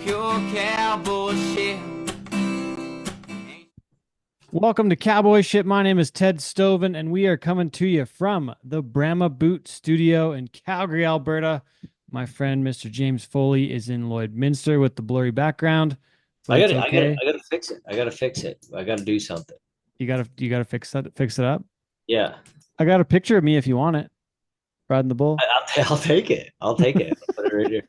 your cowboy shit. Welcome to Cowboy Shit. My name is Ted Stovin, and we are coming to you from the Brahma Boot Studio in Calgary, Alberta. My friend, Mr. James Foley, is in Lloydminster with the blurry background, but it's okay. I gotta fix it. I gotta fix it. I gotta do something. You gotta fix it up. Yeah, I got a picture of me if you want it, riding the bull. I'll take it. I'll take it. I'll put it right here.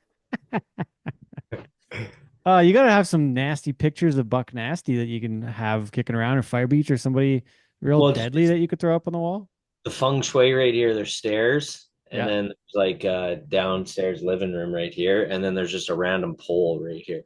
You gotta have some nasty pictures of Buck Nasty that you can have kicking around, or Fire Beach, or somebody real Well, deadly that you could throw up on the wall. the feng shui right here. There's stairs, and Yeah, then there's like downstairs living room right here, and then there's just a random pole right here.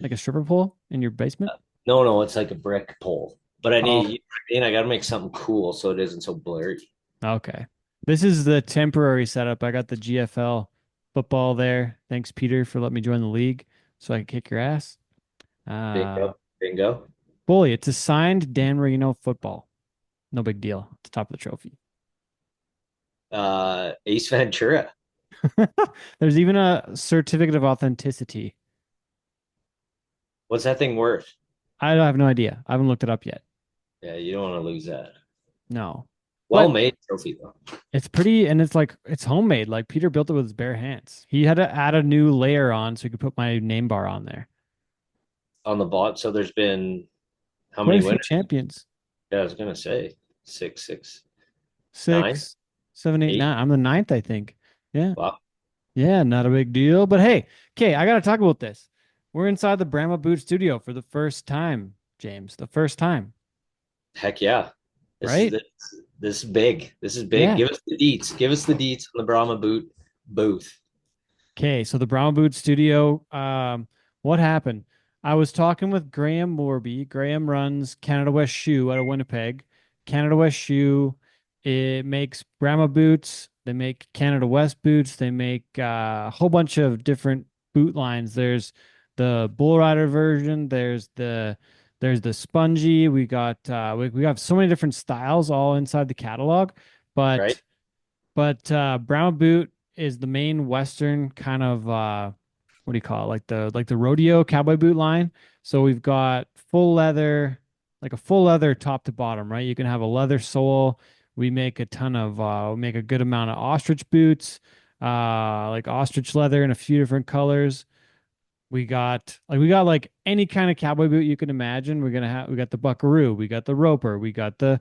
like a stripper pole in your basement. No, no, it's like a brick pole. But Oh, I gotta make something cool so it isn't so blurry. okay. This is the temporary setup. I got the GFL football there. Thanks, Peter, for letting me join the league so I can kick your ass. Uh, Bingo, bingo. Bully, it's a signed Dan Marino football. No big deal. It's the top of the trophy. Ace Ventura. There's even a certificate of authenticity. What's that thing worth? I have no idea. I haven't looked it up yet. Yeah, you don't want to lose that. No. Well But made trophy though. it's pretty, and it's homemade. Like Peter built it with his bare hands. He had to add a new layer on so he could put my name bar on there. On the bot. So there's been how Quite many a few winners? champions. Yeah, I was gonna say six, nine, 6, 7, 8, eight. 9. I'm the ninth, I think. Yeah. Wow. Yeah, not a big deal. But hey, okay, I gotta talk about this. We're inside the Brahma Boot Studio for the first time, James. The first time, Heck yeah. This is right? this, this is big. This is big. Yeah. Give us the deets. Give us the deets on the Brahma boot booth. Okay, so the Brahma Boot Studio, what happened? I was talking with Graham Morby. Graham runs Canada West Shoe out of Winnipeg. Canada West Shoe, it makes Brahma boots. They make Canada West boots. They make a whole bunch of different boot lines. There's the Bull Rider version. There's the spongy. We have so many different styles all inside the catalog, Right? but Brown Boot is the main Western kind of what do you call it? Like the rodeo cowboy boot line. So we've got full leather, like a full leather top to bottom, right? You can have a leather sole. We make a good amount of ostrich boots, like ostrich leather in a few different colors. We got like any kind of cowboy boot you can imagine. We got the Buckaroo, we got the Roper, we got the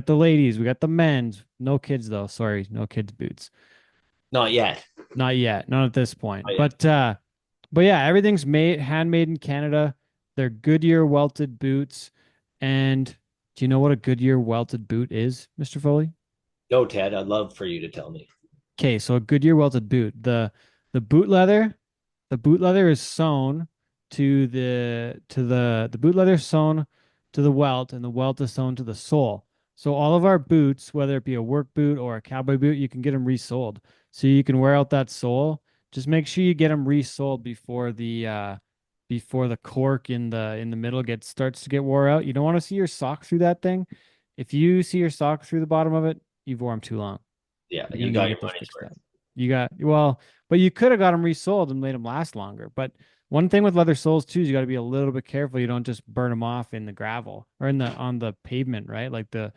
ladies, we got the men's. No kids though. Sorry, no kids boots. Not yet. Not yet. Not at this point. Not yet. But yeah, everything's made handmade in Canada. They're Goodyear welted boots. And do you know what a Goodyear welted boot is, Mr. Foley? No, Ted, I'd love for you to tell me. Okay, so a Goodyear welted boot. The boot leather, the boot leather is sewn to the boot leather is sewn to the welt, and the welt is sewn to the sole. So all of our boots, whether it be a work boot or a cowboy boot, you can get them resoled. So you can wear out that sole. Just make sure you get them resoled before the cork in the middle gets starts to get wore out. You don't want to see your sock through that thing. If you see your sock through the bottom of it, you've wore them too long. Yeah, You're you gonna need to got your get those money's fixed worth. up. But you could have got them resold and made them last longer. But one thing with leather soles too is you got to be a little bit careful. You don't just burn them off in the gravel or on the pavement, right? Like the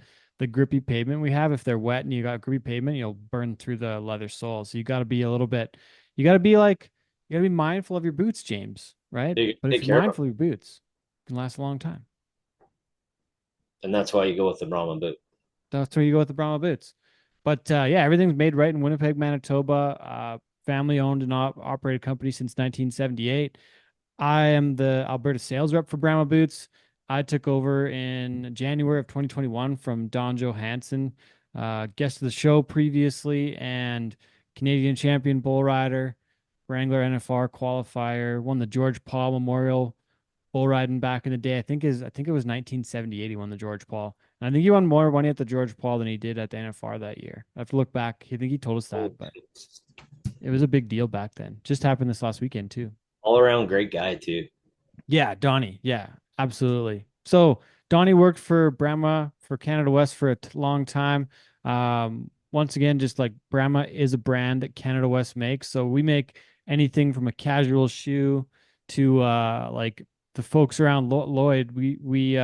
grippy pavement we have. If they're wet and you got grippy pavement, you'll burn through the leather sole. So you got to be a little bit. You got to be like you got to be mindful of your boots, James. Right? But if Take you're care of them. mindful of your boots, it can last a long time. And that's why you go with the Brahma boot. That's where you go with the Brahma boots. But yeah, everything's made right in Winnipeg, Manitoba. Family owned and operated company since 1978. I am the Alberta sales rep for Brahma Boots. I took over in January of 2021 from Don Johansson, guest of the show previously, and Canadian champion bull rider, Wrangler NFR qualifier, won the George Paul Memorial bull riding back in the day. I think it was 1978 he won the George Paul. And I think he won more money at the George Paul than he did at the NFR that year. I have to look back. I think he told us that, but it was a big deal back then. Just happened this last weekend too. All around great guy too. Yeah, Donnie. Yeah, absolutely. So Donnie worked for Brahma for Canada West for a long time. Once again, just like Brahma is a brand that Canada West makes. So we make anything from a casual shoe to like the folks around Lloyd. We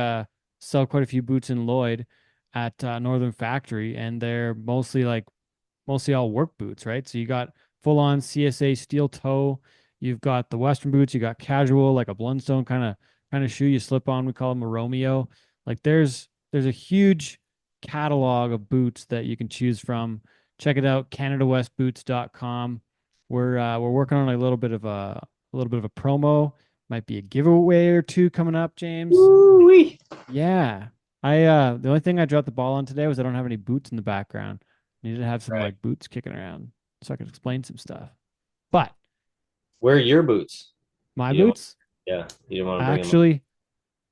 sell quite a few boots in Lloyd at Northern Factory, and they're mostly all work boots, right? So you got full on CSA steel toe. You've got the Western boots. You got casual, like a Blundstone kind of shoe you slip on. We call them a Romeo. Like there's a huge catalog of boots that you can choose from. Check it out, CanadaWestBoots.com. We're working on a little bit of a promo. Might be a giveaway or two coming up, James. Woo-wee. Yeah. The only thing I dropped the ball on today was I don't have any boots in the background. Needed to have some Right. like boots kicking around so I could explain some stuff. But Where are your boots? my You don't, boots, yeah, you don't want to bring them up. actually,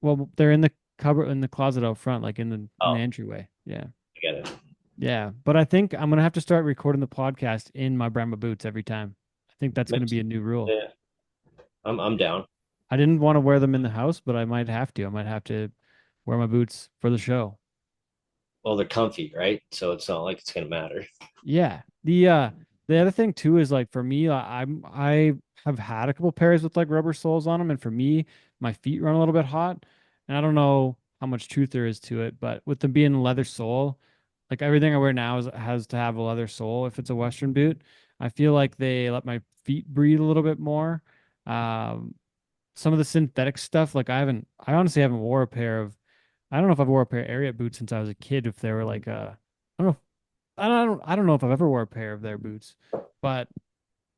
well, they're in the cupboard in the closet out front, like in the Oh, entryway. Yeah. I get it. Yeah. But I think I'm gonna have to start recording the podcast in my Brahma boots every time. I think that's gonna be a new rule. Yeah, I'm down. I didn't want to wear them in the house, but I might have to. I might have to wear my boots for the show. Well, they're comfy, right? So it's not like it's gonna matter. Yeah. The other thing too is like for me, I have had a couple pairs with like rubber soles on them, and for me, my feet run a little bit hot, and I don't know how much truth there is to it, but with them being leather sole, like everything I wear now has to have a leather sole if it's a Western boot. I feel like they let my feet breathe a little bit more. Um, some of the synthetic stuff, like I honestly haven't wore a pair of, I don't know if I've wore a pair of Ariat boots since I was a kid. If they were like I don't know I don't know if I've ever wore a pair of their boots, but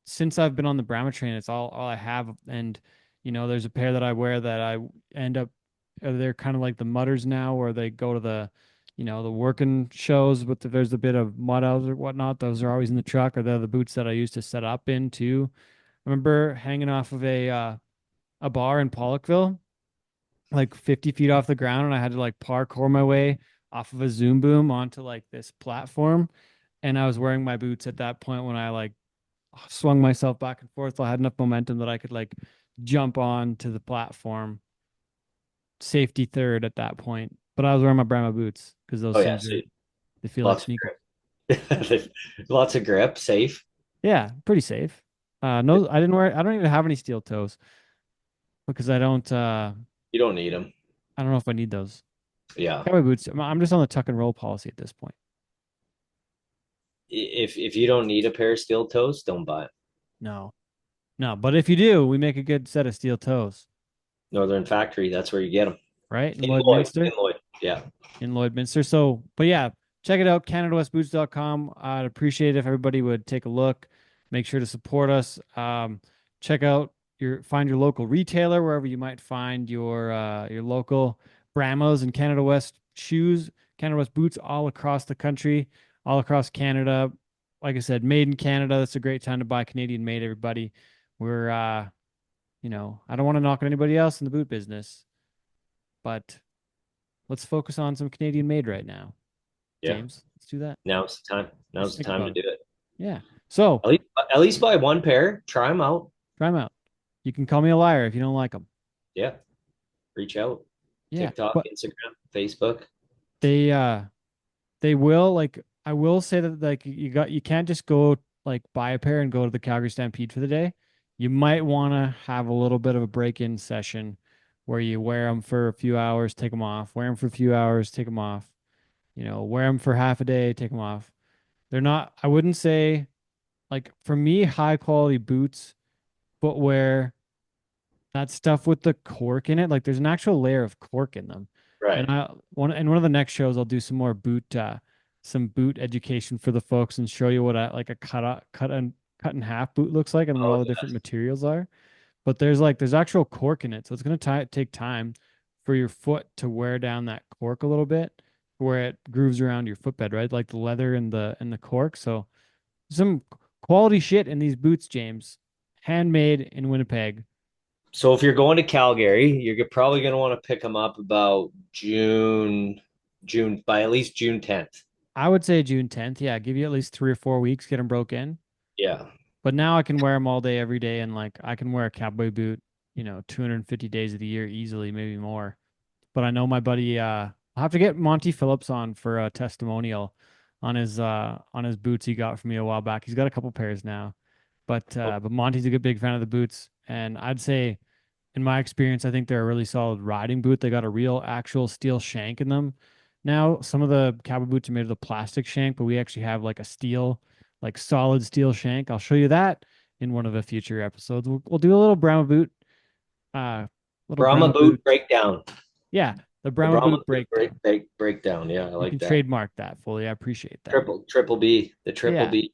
since I've been on the Brahma train, it's all I have. And there's a pair that I wear that I end up they're kind of like the mudders now, where they go to the working shows, but there's a bit of mud out or whatnot. Those are always in the truck, or they're the boots that I used to set up in too. I remember hanging off of a bar in Pollockville, like 50 feet off the ground, and I had to like parkour my way off of a Zoom boom onto like this platform. And I was wearing my boots at that point when I like swung myself back and forth. So I had enough momentum that I could like jump on to the platform, safety third at that point. But I was wearing my Brahma boots because those Oh yeah, things so they feel like lots of sneakers. grip. Lots of grip, safe. Yeah, pretty safe. No, I don't even have any steel toes because You don't need them. I don't know if I need those. Yeah. Cowboy boots. I'm just on the tuck and roll policy at this point. If you don't need a pair of steel toes, don't buy it. No, no. But if you do, we make a good set of steel toes, Northern Factory, that's where you get them. right? In In Lloyd, Lloydminster. in Lloyd. Yeah. In Lloydminster. So, but yeah, check it out, CanadaWestBoots.com. I'd appreciate it if everybody would take a look. Make sure to support us. Check out find your local retailer wherever you might find your local Bramos and Canada West shoes, Canada West boots all across the country, all across Canada. Like I said, made in Canada. That's a great time to buy Canadian made, everybody. We're I don't want to knock on anybody else in the boot business, but let's focus on some Canadian made right now. Yeah. James, let's do that. Now's the time. Let's Now's the think time about to it. do it. Yeah. So At least buy one pair, try them out. try them out. You can call me a liar if you don't like them. Yeah. Reach out. Yeah. TikTok, But Instagram, Facebook. they uh they will like I will say that like you can't just go like buy a pair and go to the Calgary Stampede for the day. You might want to have a little bit of a break-in session where you wear them for a few hours, take them off, wear them for a few hours, take them off. Wear them for half a day, take them off. They're not, I wouldn't say like for me, high quality boots, footwear, that stuff with the cork in it, like there's an actual layer of cork in them. And Right. one of the next shows I'll do some boot education for the folks and show you what like a cut in half boot looks like and what Oh, all the different materials are. But there's actual cork in it, so it's gonna take time for your foot to wear down that cork a little bit, where it grooves around your footbed, right? Like the leather and the cork. So some quality shit in these boots, James. Handmade in Winnipeg. so if you're going to Calgary, you're probably going to want to pick them up about June by at least June 10th. I would say June 10th. Yeah, give you at least 3 or 4 weeks, get them broke in. Yeah. But now I can wear them all day, every day, and like I can wear a cowboy boot, 250 days of the year easily, maybe more. But I know my buddy. I'll have to get Monty Phillips on for a testimonial on his boots he got from me a while back. He's got a couple pairs now, but Oh, Monty's a good big fan of the boots, and I'd say in my experience, I think they're a really solid riding boot. They got a real actual steel shank in them. Now, some of the Cowboy boots are made of a plastic shank, but we actually have like a steel, like solid steel shank. I'll show you that in one of the future episodes. We'll do a little Brahma boot, little Brahma Brahma boot boot. breakdown. Yeah, the The Brahma Brahma boot boot breakdown. breakdown. Yeah, I You like can that. trademark that fully. I appreciate that. Triple B, the triple Yeah. B.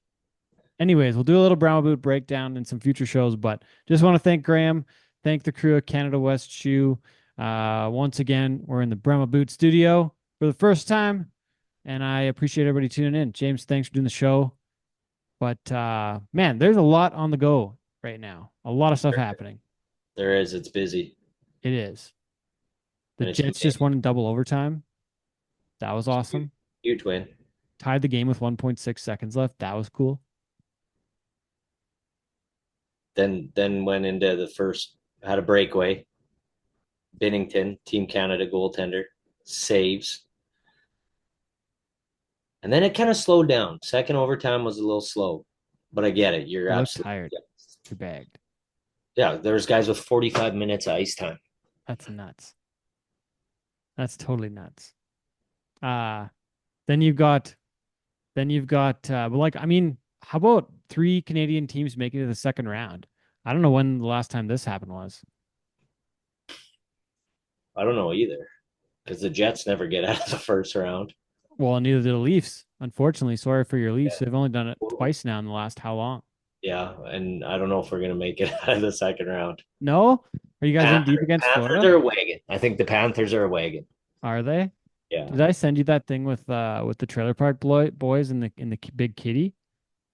Anyways, we'll do a little Brahma boot breakdown in some future shows, but just want to thank Graham, thank the crew at Canada West Shoe. Once again, we're in the Brahma Boot studio for the first time, and I appreciate everybody tuning in. James, thanks for doing the show. But man, there's a lot on the go right now. A lot of stuff happening. There is. It's busy, It is. The and it's Jets just won in double overtime. That was huge, awesome. huge win. Tied the game with 1.6 seconds left. That was cool. Then went into the first. Had a breakaway. Binnington, Team Canada goaltender, saves. And then it kind of slowed down. Second overtime was a little slow, but I get it. You're You look absolutely, tired. yeah. You're bagged. Yeah, there's guys with 45 minutes of ice time. That's nuts. That's totally nuts. Uh then you've got but like I mean, how about three Canadian teams making it to the second round? I don't know when the last time this happened was. I don't know either because the Jets never get out of the first round. Well, neither did the Leafs. Unfortunately, sorry for your Leafs. Yeah. They've only done it twice now in the last how long? Yeah, and I don't know if we're gonna make it out of the second round. No? Are you guys in deep against Panthers Florida? are a wagon. I think the Panthers are a wagon. Are they? Yeah. Did I send you that thing with the trailer park boys and the big kitty?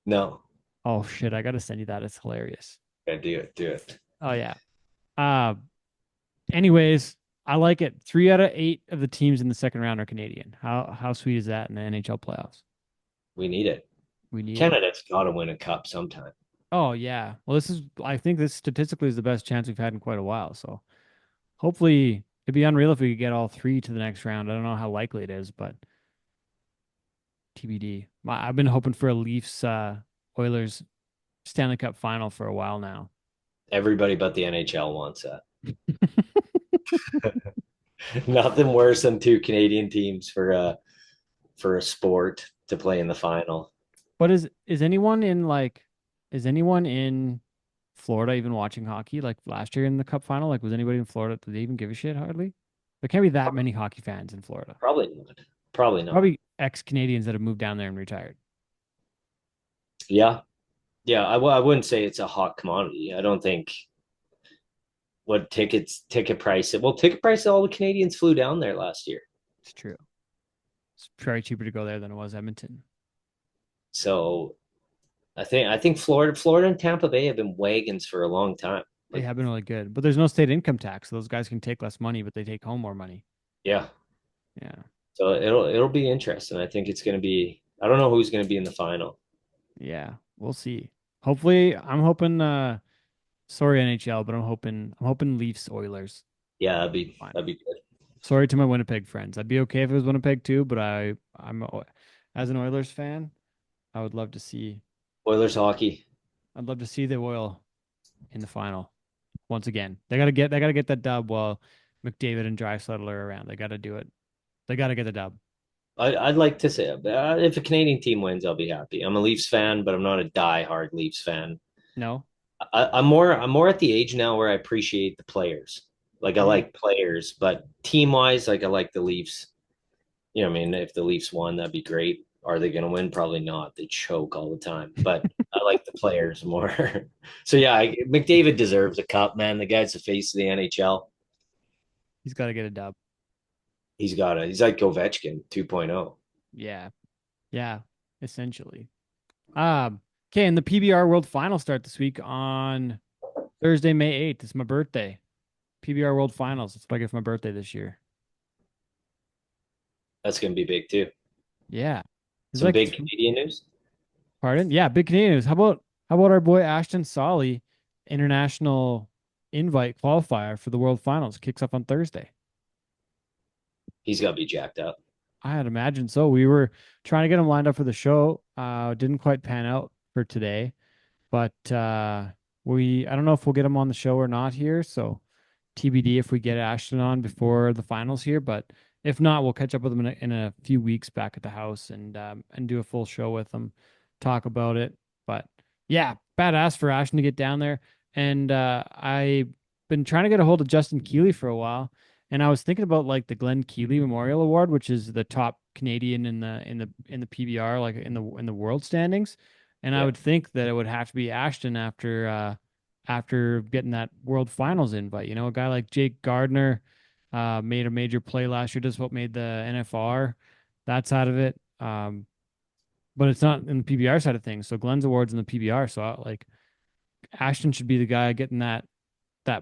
No. Oh shit, I gotta send you that. It's hilarious. Yeah, do it. Do it. Oh yeah. Uh anyways, I like it. 3 out of 8 of the teams in the second round are Canadian. How sweet is that in the NHL playoffs? We need it. We need it. Canada's got to win a cup sometime. Oh yeah. Well, I think this statistically is the best chance we've had in quite a while. So hopefully it'd be unreal if we could get all three to the next round. I don't know how likely it is, but TBD. I've been hoping for a Leafs Oilers Stanley Cup final for a while now. Everybody but the NHL wants that. Nothing worse than two Canadian teams for a sport to play in the final. But is anyone in Florida even watching hockey? Like last year in the Cup final, like was anybody in Florida? Did they even give a shit? Hardly. There can't be that many hockey fans in Florida. Probably not. Probably not. Probably ex-Canadians that have moved down there and retired. Yeah. Yeah. I wouldn't say it's a hot commodity. I don't think what ticket price. Well, ticket price, all the Canadians flew down there last year. It's true. It's probably cheaper to go there than it was Edmonton. So I think Florida and Tampa Bay have been wagons for a long time. They have been really good, but there's no state income tax. So those guys can take less money, but they take home more money. Yeah. Yeah. So it'll be interesting. I think it's gonna be. I don't know who's gonna be in the final. Yeah. We'll see. Hopefully, I'm hoping sorry NHL, but I'm hoping Leafs Oilers. Yeah, that'd be good. Sorry to my Winnipeg friends. I'd be okay if it was Winnipeg too, but as an Oilers fan, I would love to see Oilers hockey. I'd love to see the Oil in the final once again. They gotta get that dub while McDavid and Draisaitl are around. They gotta do it. They gotta get the dub. I'd like to say if a Canadian team wins, I'll be happy. I'm a Leafs fan, but I'm not a die-hard Leafs fan. No? I'm more at the age now where I appreciate the players. Like I like players, but team-wise, like I like the Leafs. I mean, if the Leafs won, that'd be great. Are they going to win? Probably not. They choke all the time. But I like the players more. So yeah, McDavid deserves a cup, man. The guy's the face of the NHL. He's gotta get a dub. He's got it. He's like Ovechkin 2.0. Yeah. Yeah. Essentially. Okay, and the PBR World Finals start this week on Thursday, May 8th. It's my birthday. PBR World Finals. That's what I get for my birthday this year. That's going to be big too. Yeah. It's Some like big Canadian news. pardon? Yeah, big Canadian news. How about our boy Ashton Solly, international invite qualifier for the World Finals, kicks off on Thursday. He's got to be jacked up. I'd imagine so. We were trying to get him lined up for the show. Didn't quite pan out for today, but I don't know if we'll get him on the show or not here. So TBD if we get Ashton on before the finals here, but if not, we'll catch up with him in a few weeks back at the house and do a full show with him, talk about it. But yeah, badass for Ashton to get down there. And I've been trying to get a hold of Justin Keeley for a while, and I was thinking about like the Glenn Keeley Memorial Award, which is the top Canadian in the PBR, like in the world standings. And I Yeah. would think that it would have to be Ashton after getting that World Finals invite. You know, a guy like Jake Gardner made a major play last year, just what made the NFR, that side of it. But it's not in the PBR side of things. So Glenn's awards in the PBR. So like Ashton should be the guy getting that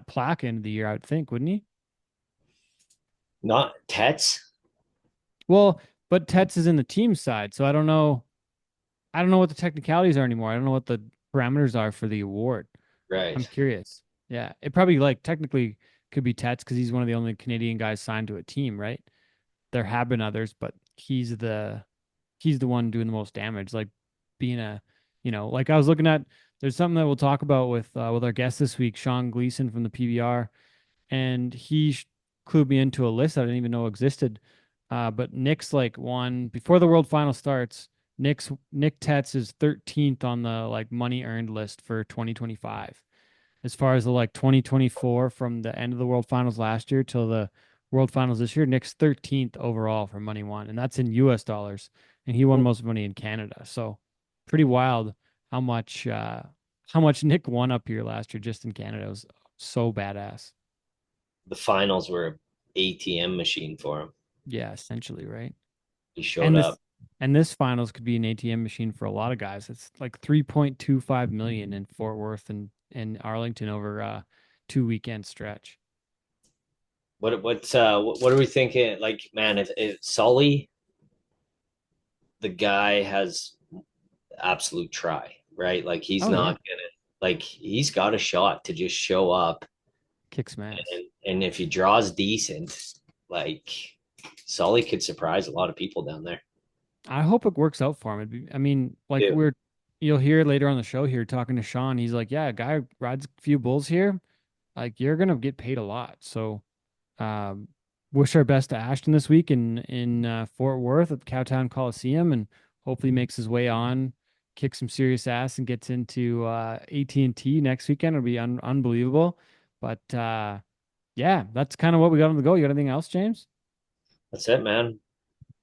plaque end of the year, I would think, wouldn't he? Not Tets. Well, but Tetz is in the team side, so I don't know. I don't know what the technicalities are anymore. I don't know what the parameters are for the award. I'm Right. curious. Yeah, it probably like technically could be Tetz because he's one of the only Canadian guys signed to a team, right? There have been others, but he's the one doing the most damage. Like being like I was looking at. There's something that we'll talk about with our guest this week, Sean Gleason from the PBR, and clued me into a list I didn't even know existed. But Nick's like one before the World Final starts. Nick Tetz is 13th on the like money earned list for 2025. As far as the like 2024 from the end of the World Finals last year till the World Finals this year, Nick's 13th overall for money won, and that's in US dollars. And he won most money in Canada. So pretty wild how much Nick won up here last year just in Canada. It was so badass. The finals were a ATM machine for him. Yeah, essentially, right? He showed And up. this finals could be an ATM machine for a lot of guys. It's like 3.25 million in Fort Worth and Arlington over a 2 weekend stretch. What are we thinking? Like, man, if Sully, the guy has absolute try, right? Like he's Oh yeah, not gonna like he's got a shot to just show up kick some ass. and if he draws decent, like Sully could surprise a lot of people down there. I hope it works out for him. I mean, like Yeah. you'll hear later on the show here talking to Sean. He's like, yeah, a guy rides a few bulls here. Like you're gonna get paid a lot. So Um, wish our best to Ashton this week in Fort Worth at the Cowtown Coliseum, and hopefully makes his way on, kicks some serious ass, and gets into AT&T next weekend. It'll be unbelievable. But yeah, that's kind of what we got on the go. You got anything else, James? That's it, man.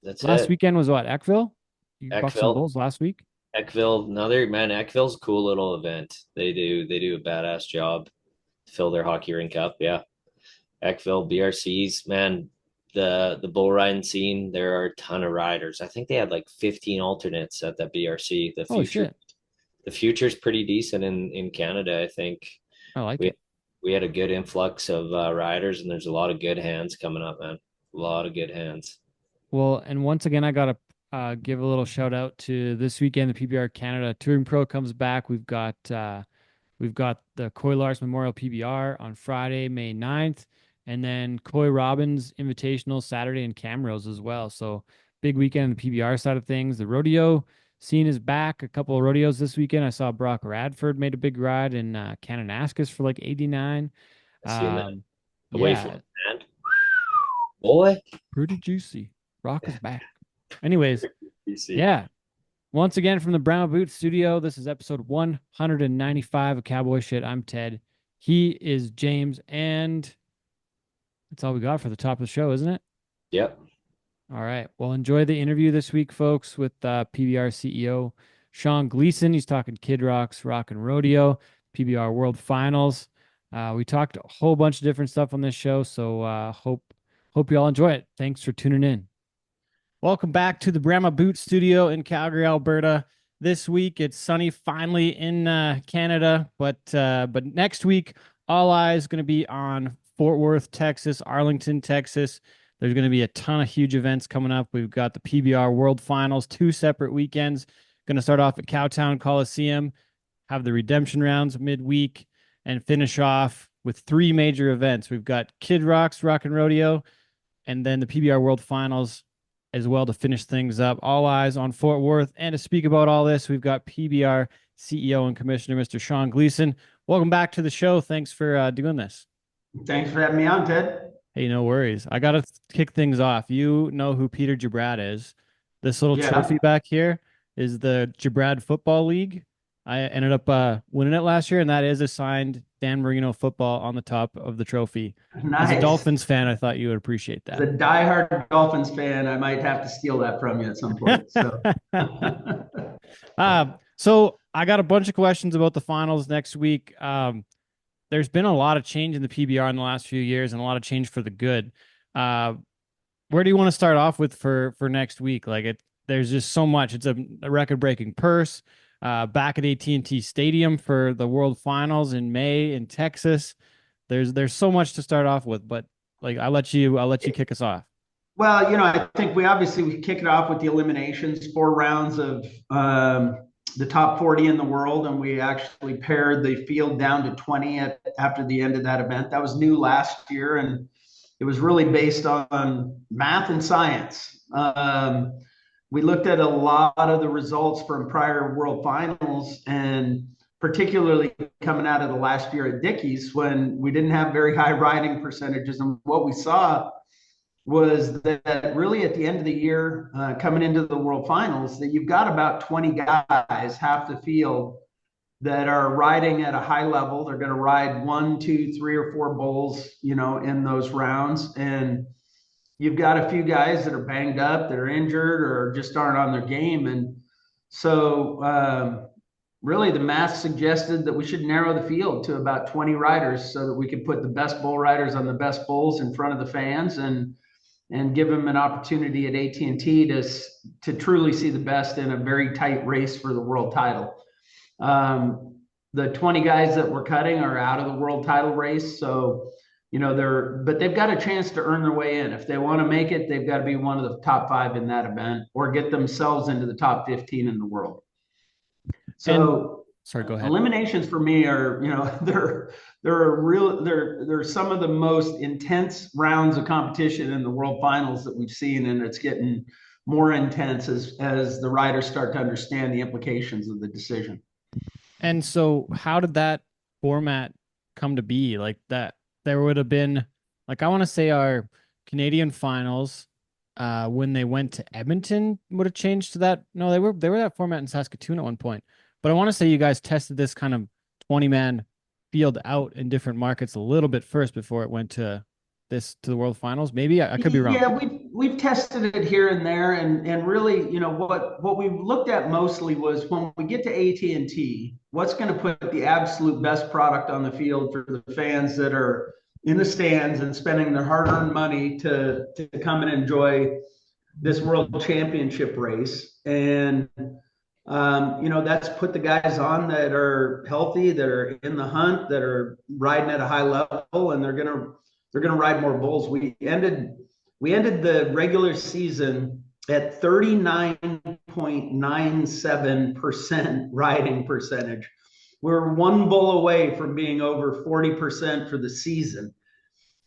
That's Last it. weekend was what, Eckville? You bucked some Eckville, bulls last week. Eckville, another man. Eckville's a cool little event. They do a badass job to fill their hockey rink up. Yeah, Eckville BRCs, man. The bull riding scene. There are a ton of riders. I think they had like 15 alternates at that BRC. Holy shit, The future's pretty decent in Canada. I think I like we it. we had a good influx of riders, and there's a lot of good hands coming up, man. A lot of good hands. Well, and once again, I gotta give a little shout out to this weekend. The PBR Canada Touring Pro comes back. We've got the Coy Lars Memorial PBR on Friday, May 9th, and then Coy Robbins Invitational Saturday in Camrose as well. So big weekend on the PBR side of things. The rodeo scene is back. A couple of rodeos this weekend. I saw Brock Radford made a big ride in Kananaskis for like 89. I see him away from Yeah, his hand. Boy, pretty juicy. Brock is back. Anyways, you see. yeah. Once again from the Brown Boot Studio, this is episode 195 of Cowboy Shit. I'm Ted. He is James, and that's all we got for the top of the show, isn't it? Yep. All right. Well, enjoy the interview this week, folks, with PBR CEO Sean Gleason. He's talking Kid Rock's Rock and Rodeo, PBR World Finals. We talked a whole bunch of different stuff on this show, so hope you all enjoy it. Thanks for tuning in. Welcome back to the Brahma Boot Studio in Calgary, Alberta. This week it's sunny finally in Canada, but next week all eyes going to be on Fort Worth, Texas, Arlington, Texas. There's going to be a ton of huge events coming up. We've got the PBR World Finals, 2 separate weekends. Going to start off at Cowtown Coliseum, have the redemption rounds midweek, and finish off with 3 major events. We've got Kid Rock's Rock and Rodeo, and then the PBR World Finals as well to finish things up. All eyes on Fort Worth. And to speak about all this, we've got PBR CEO and Commissioner, Mr. Sean Gleason. Welcome back to the show. Thanks for doing this. Thanks for having me on, Ted. Hey, no worries. I gotta kick things off. You know who Peter Gibrad is. This little trophy Yeah, back here is the Gibrad Football League. I ended up winning it last year, and that is a signed Dan Marino football on the top of the trophy. As a nice. Dolphins fan, I thought you would appreciate As a that. diehard Dolphins fan, I might have to steal that from you at some point. So, So I got a bunch of questions about the finals next week. There's been a lot of change in the PBR in the last few years and a lot of change for the good. Uh, where do you want to start off with for next week? Like there's just so much. It's a record-breaking purse. Back at AT&T Stadium for the World Finals in May in Texas. There's so much to start off with, but like I'll let you kick us off. well, I think we kick it off with the eliminations, 4 rounds of the top 40 in the world, and we actually pared the field down to 20 after the end of that event. That was new last year, and it was really based on math and science. We looked at a lot of the results from prior World Finals, and particularly coming out of the last year at Dickies when we didn't have very high riding percentages. And what we saw was that really at the end of the year, coming into the World Finals, that you've got about 20 guys, half the field, that are riding at a high level. They're going to ride 1, 2, 3, or 4 bulls, in those rounds. And you've got a few guys that are banged up, that are injured, or just aren't on their game. And so, really, the math suggested that we should narrow the field to about 20 riders so that we could put the best bull riders on the best bulls in front of the fans and give them an opportunity at AT&T to truly see the best in a very tight race for the world title. The 20 guys that we're cutting are out of the world title race, so but they've got a chance to earn their way in. If they want to make it, they've got to be one of the top 5 in that event or get themselves into the top 15 in the world. And So sorry, go ahead. eliminations for me are, they're some of the most intense rounds of competition in the world finals that we've seen, and it's getting more intense as the riders start to understand the implications of the decision. And so how did that format come to be? Like that there would have been like I want to say our Canadian finals when they went to Edmonton would have changed to that. No, they were that format in Saskatoon at one point. But I want to say you guys tested this kind of 20-man field out in different markets a little bit first before it went to the World Finals. Maybe I could be wrong. Yeah, we've tested it here and there, and really, what we looked at mostly was when we get to AT&T, what's going to put the absolute best product on the field for the fans that are in the stands and spending their hard-earned money to come and enjoy this world championship race. And that's put the guys on that are healthy, that are in the hunt, that are riding at a high level, and they're gonna ride more bulls. We ended the regular season at 39.97% riding percentage. We're 1 bull away from being over 40% for the season.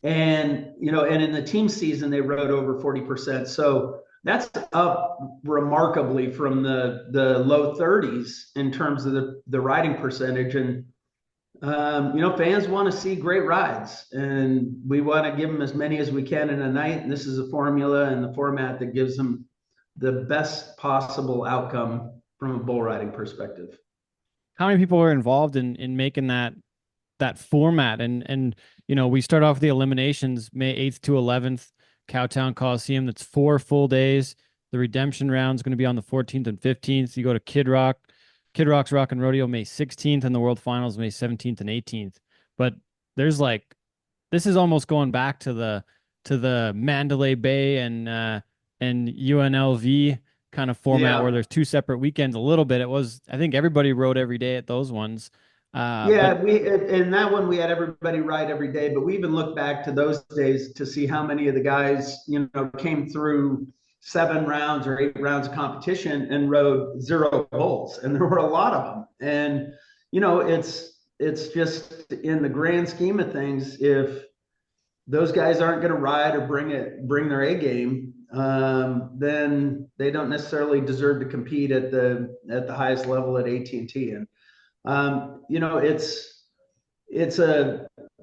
And in the team season, they rode over 40%. So that's up remarkably from the low 30s in terms of the riding percentage. And fans want to see great rides, and we want to give them as many as we can in a night. And this is a formula and the format that gives them the best possible outcome from a bull riding perspective. How many people were involved in making that format? And we start off with the eliminations May 8th to 11th, Cowtown Coliseum. That's 4 full days. The redemption round is going to be on the 14th and 15th. You go to Kid Rock's Rock and Rodeo May 16th, and the World Finals May 17th and 18th. But there's this is almost going back to the Mandalay Bay and UNLV kind of format where there's 2 separate weekends. A little bit. It was, I think everybody rode every day at those ones. We in that one we had everybody ride every day, but we even looked back to those days to see how many of the guys came through 7 rounds or 8 rounds of competition and rode 0 bulls, and there were a lot of them. And it's just in the grand scheme of things, if those guys aren't going to ride or bring their A game, then they don't necessarily deserve to compete at the highest level at AT&T. And it's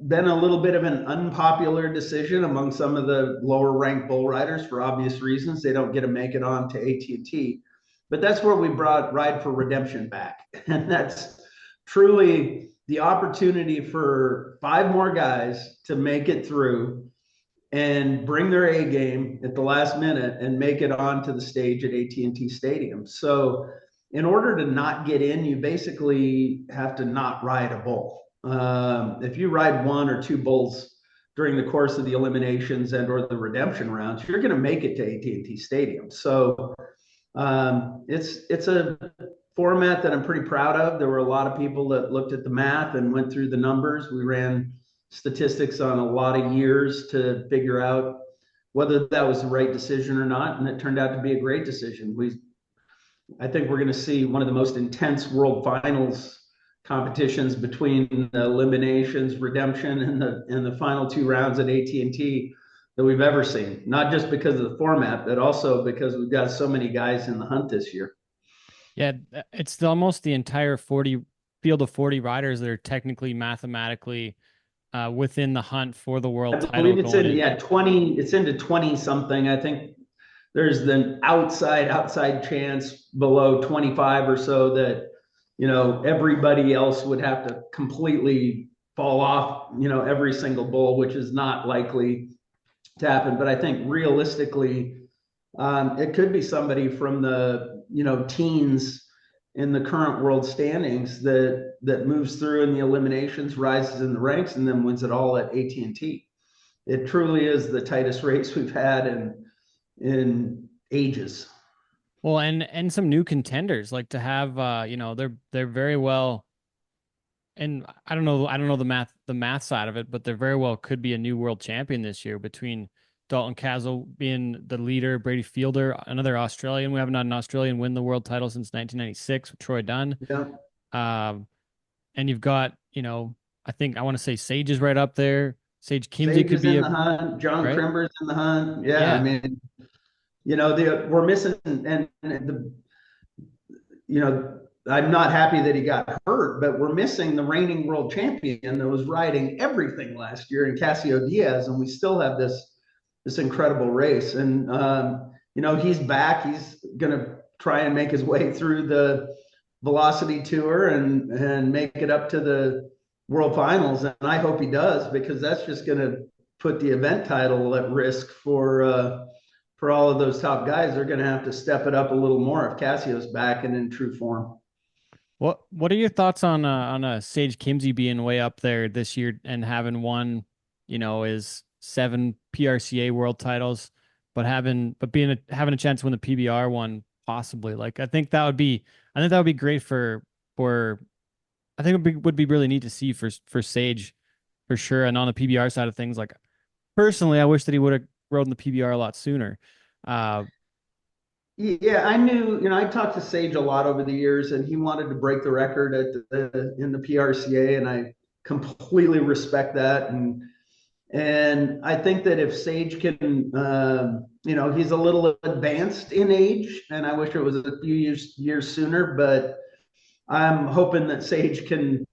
been a little bit of an unpopular decision among some of the lower ranked bull riders for obvious reasons. They don't get to make it on to AT&T, but that's where we brought Ride for Redemption back. And that's truly the opportunity for 5 more guys to make it through and bring their A game at the last minute and make it onto the stage at AT&T Stadium. So in order to not get in, you basically have to not ride a bull. If you ride 1 or 2 bulls during the course of the eliminations and or the redemption rounds, you're going to make it to AT&T Stadium. So it's a format that I'm pretty proud of. There were a lot of people that looked at the math and went through the numbers. We ran statistics on a lot of years to figure out whether that was the right decision or not, and it turned out to be a great decision. I think we're going to see one of the most intense World Finals competitions between the eliminations, redemption, and the final 2 rounds at AT&T that we've ever seen. Not just because of the format, but also because we've got so many guys in the hunt this year. Yeah, it's almost the entire field of 40 riders that are technically mathematically within the hunt for the world title. I believe it's in 20. It's into 20 something. I think there's the outside chance below 25 or so that everybody else would have to completely fall off. Every single bull, which is not likely to happen. But I think realistically, it could be somebody from the teens in the current world standings that moves through in the eliminations, rises in the ranks, and then wins it all at AT&T. It truly is the tightest race we've had in ages. Well, and some new contenders, like to have they're very well, and I don't know the math side of it, but they're very well could be a new world champion this year between Dalton Castle being the leader, Brady Fielder, another Australian. We haven't had an Australian win the world title since 1996 with Troy Dunn. Yeah. And you've got, I want to say Sage is right up there. Sage Kimsey could be in the hunt. John right? Crimber's in the hunt. Yeah. I mean, we're missing, and I'm not happy that he got hurt, but we're missing the reigning world champion that was riding everything last year in Casio Diaz, and we still have this incredible race. And he's back. He's gonna try and make his way through the Velocity Tour and make it up to the World Finals, and I hope he does, because that's just gonna put the event title at risk for all of those top guys. They're gonna have to step it up a little more if Casio's back and in true form. What are your thoughts on a Sage Kimsey being way up there this year and having won, his 7 PRCA world titles, but having a chance to win the PBR one possibly? Like I think that would be great for I think it would be really neat to see for Sage for sure. And on the PBR side of things, like personally, I wish that he would have rode in the PBR a lot sooner. Yeah, I knew, I talked to Sage a lot over the years, and he wanted to break the record in the PRCA, and I completely respect that. And I think that if Sage can, he's a little advanced in age, and I wish it was a few years sooner, but I'm hoping that Sage can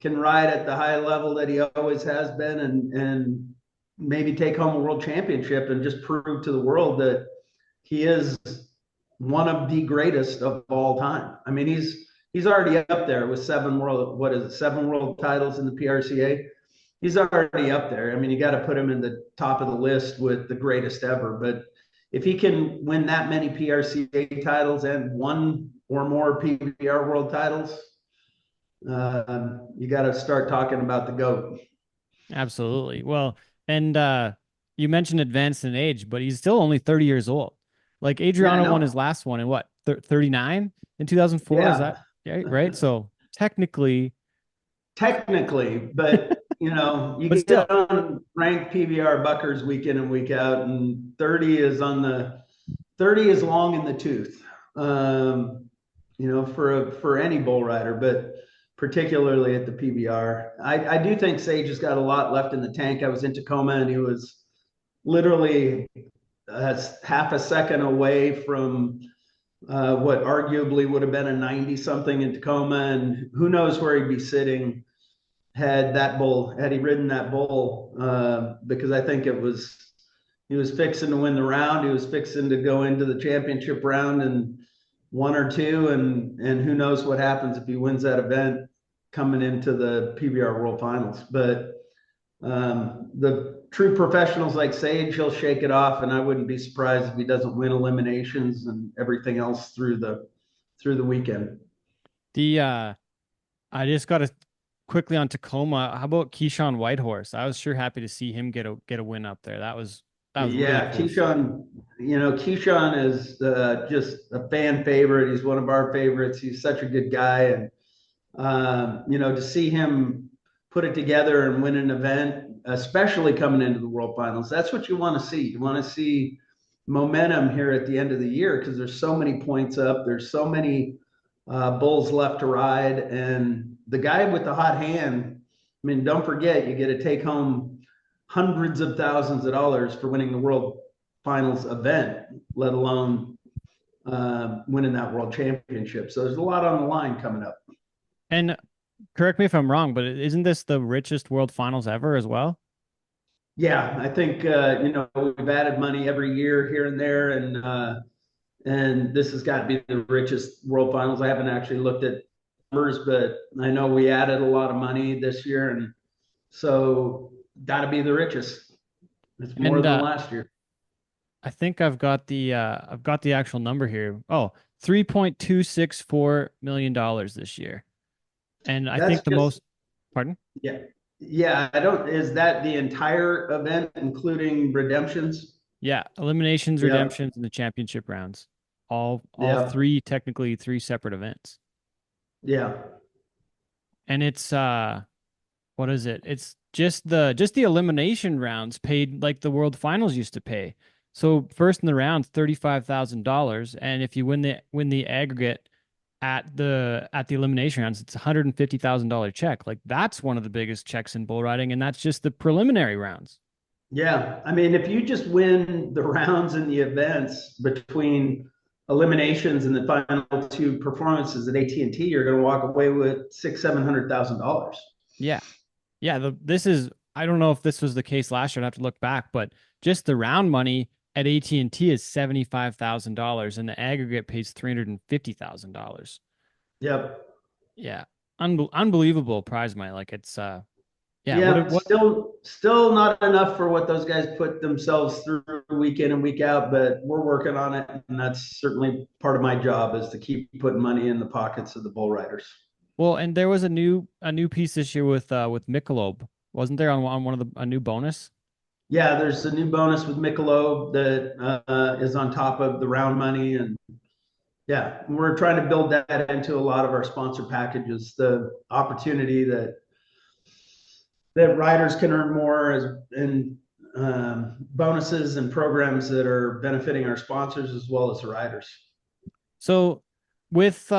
ride at the high level that he always has been, and maybe take home a world championship and just prove to the world that he is one of the greatest of all time. I mean, he's already up there with 7 world titles in the PRCA. He's already up there. I mean, you got to put him in the top of the list with the greatest ever. But if he can win that many PRCA titles and 1 or more PBR world titles, you got to start talking about the GOAT. Absolutely. Well, and you mentioned advanced in age, but he's still only 30 years old. Like Adriano won his last one in what, 39 in 2004? Yeah. Is that right? So technically, but you but still, get on ranked PBR Buckers week in and week out, and 30 is long in the tooth, for any bull rider, but particularly at the PBR. I do think Sage has got a lot left in the tank. I was in Tacoma, and he was literally half a second away from what arguably would have been a 90 something in Tacoma, and who knows where he'd be sitting had he ridden that bull, because I think he was fixing to win the round. He was fixing to go into the championship round in 1 or 2, and who knows what happens if he wins that event coming into the PBR World Finals. But the true professionals like Sage, he'll shake it off, and I wouldn't be surprised if he doesn't win eliminations and everything else through the weekend. I just got to quickly on Tacoma. How about Keyshawn Whitehorse? I was sure happy to see him get a win up there. That was Yeah, really cool. Keyshawn is just a fan favorite. He's one of our favorites. He's such a good guy, and to see him put it together and win an event, especially coming into the World Finals, that's what you want to see. You want to see momentum here at the end of the year because there's so many points up. There's so many bulls left to ride, and the guy with the hot hand. I mean, don't forget, you get to take home hundreds of thousands of dollars for winning the World Finals event, let alone winning that World Championship. So there's a lot on the line coming up. And correct me if I'm wrong, but isn't this the richest World Finals ever as well? Yeah, I think we've added money every year here and there, and this has got to be the richest World Finals. I haven't actually looked at numbers, but I know we added a lot of money this year, and so got to be the richest. It's more than last year. I think I've got the actual number here. Oh, $3.264 million this year. And I think the most, pardon? Yeah. Yeah. Is that the entire event, including redemptions? Yeah. Eliminations, redemptions, and the championship rounds. All technically three separate events. Yeah. And it's, what is it? It's just the elimination rounds paid like the World Finals used to pay. So first in the round, $35,000. And if you win the aggregate at the elimination rounds, it's $150,000 check. Like that's one of the biggest checks in bull riding, and that's just the preliminary rounds. Yeah, I mean, if you just win the rounds and the events between eliminations and the final 2 performances at AT&T, you're going to walk away with $600,000-$700,000. Yeah, this is. I don't know if this was the case last year. I'd have to look back, but just the round money at AT&T is $75,000 and the aggregate pays $350,000. Yep. Yeah. Unbelievable prize money. Like it's still not enough for what those guys put themselves through week in and week out, but we're working on it, and that's certainly part of my job is to keep putting money in the pockets of the bull riders. Well, and there was a new piece this year with Michelob, wasn't there, on one of a new bonus? Yeah, there's a new bonus with Michelob that is on top of the round money, and yeah, we're trying to build that into a lot of our sponsor packages. The opportunity that riders can earn more and bonuses and programs that are benefiting our sponsors as well as the riders. So with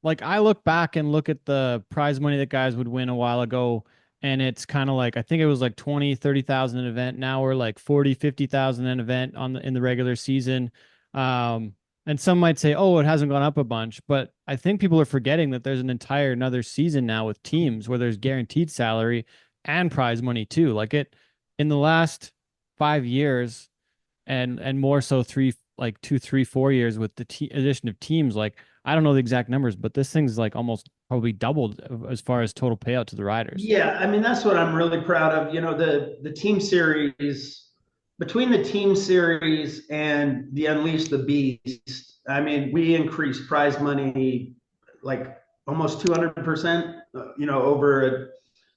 like I look back and look at the prize money that guys would win a while ago, and it's kind of like, I think it was like 20,000-30,000 an event. Now we're like 40,000-50,000 an event in the regular season. And some might say, oh, it hasn't gone up a bunch, but I think people are forgetting that there's another season now with teams where there's guaranteed salary and prize money too. Like in the last 5 years and more so 2, 3, 4 years with the addition of teams, like I don't know the exact numbers, but this thing's like almost probably doubled as far as total payout to the riders. Yeah, I mean, that's what I'm really proud of. The team series, between the team series and the Unleash the Beast, I mean, we increased prize money like almost 200%, over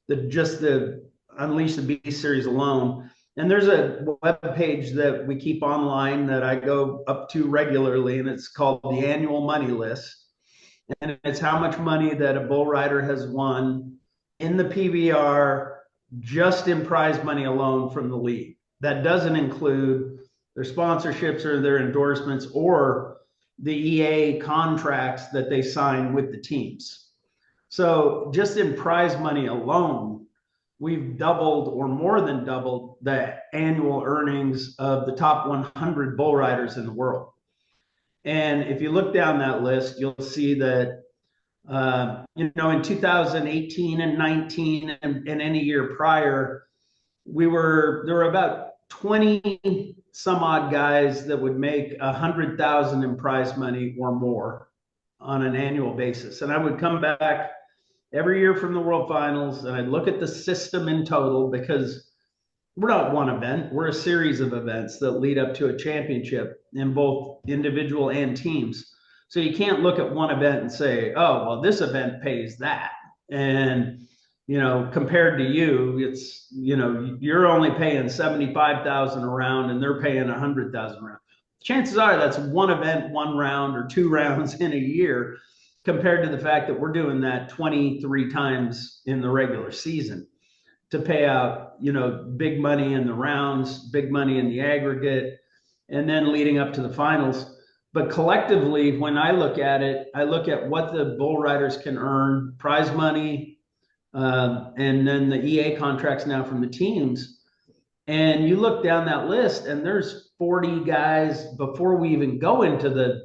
the Unleash the Beast series alone. And there's a web page that we keep online that I go up to regularly, and it's called the Annual Money List. And it's how much money that a bull rider has won in the PBR just in prize money alone from the league. That doesn't include their sponsorships or their endorsements or the EA contracts that they sign with the teams. So just in prize money alone, we've doubled or more than doubled the annual earnings of the top 100 bull riders in the world. And if you look down that list, you'll see that In 2018 and 19 and any year prior, there were about 20 some odd guys that would make 100,000 in prize money or more on an annual basis. And I would come back every year from the World Finals and I'd look at the system in total, because we're not one event, we're a series of events that lead up to a championship in both individual and teams. So you can't look at one event and say, oh, well, this event pays that. And, compared to you, it's, you're only paying 75,000 a round and they're paying 100,000 a round. Chances are that's one event, one round or two rounds in a year, compared to the fact that we're doing that 23 times in the regular season to pay out, big money in the rounds, big money in the aggregate, and then leading up to the finals. But collectively, when I look at it, I look at what the bull riders can earn, prize money, and then the EA contracts now from the teams. And you look down that list, and there's 40 guys before we even go into the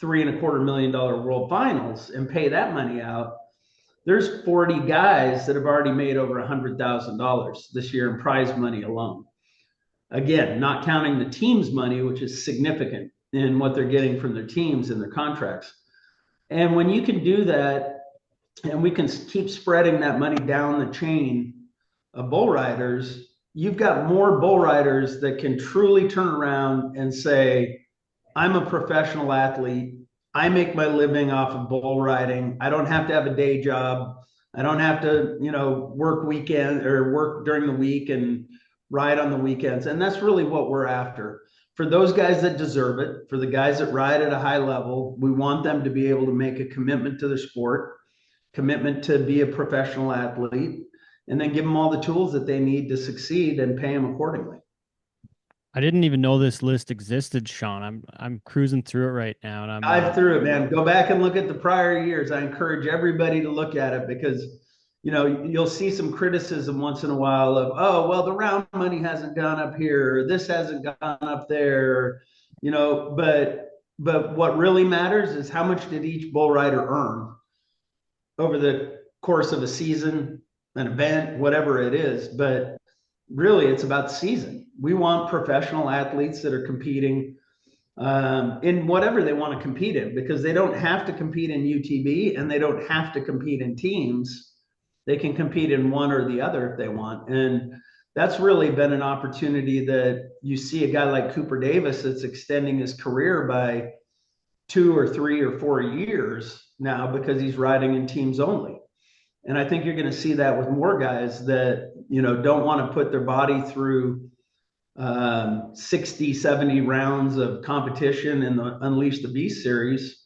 $3.25 million World Finals and pay that money out. There's 40 guys that have already made over $100,000 this year in prize money alone. Again, not counting the team's money, which is significant in what they're getting from their teams and their contracts. And when you can do that, and we can keep spreading that money down the chain of bull riders, you've got more bull riders that can truly turn around and say, I'm a professional athlete. I make my living off of bull riding. I don't have to have a day job. I don't have to, work weekend or work during the week and ride on the weekends. And that's really what we're after. For those guys that deserve it, for the guys that ride at a high level, we want them to be able to make a commitment to their sport, commitment to be a professional athlete, and then give them all the tools that they need to succeed and pay them accordingly. I didn't even know this list existed, Sean. I'm cruising through it right now, and Dive through it, man. Go back and look at the prior years. I encourage everybody to look at it, because you'll see some criticism once in a while of, oh, well, the round money hasn't gone up here, or this hasn't gone up there, but what really matters is how much did each bull rider earn over the course of a season, an event, whatever it is. But really, it's about the season. We want professional athletes that are competing in whatever they want to compete in, because they don't have to compete in UTB and they don't have to compete in teams. They can compete in one or the other if they want. And that's really been an opportunity that you see a guy like Cooper Davis that's extending his career by 2 or 3 or 4 years now, because he's riding in teams only. And I think you're going to see that with more guys that, don't want to put their body through 60, 70 rounds of competition in the Unleash the Beast series,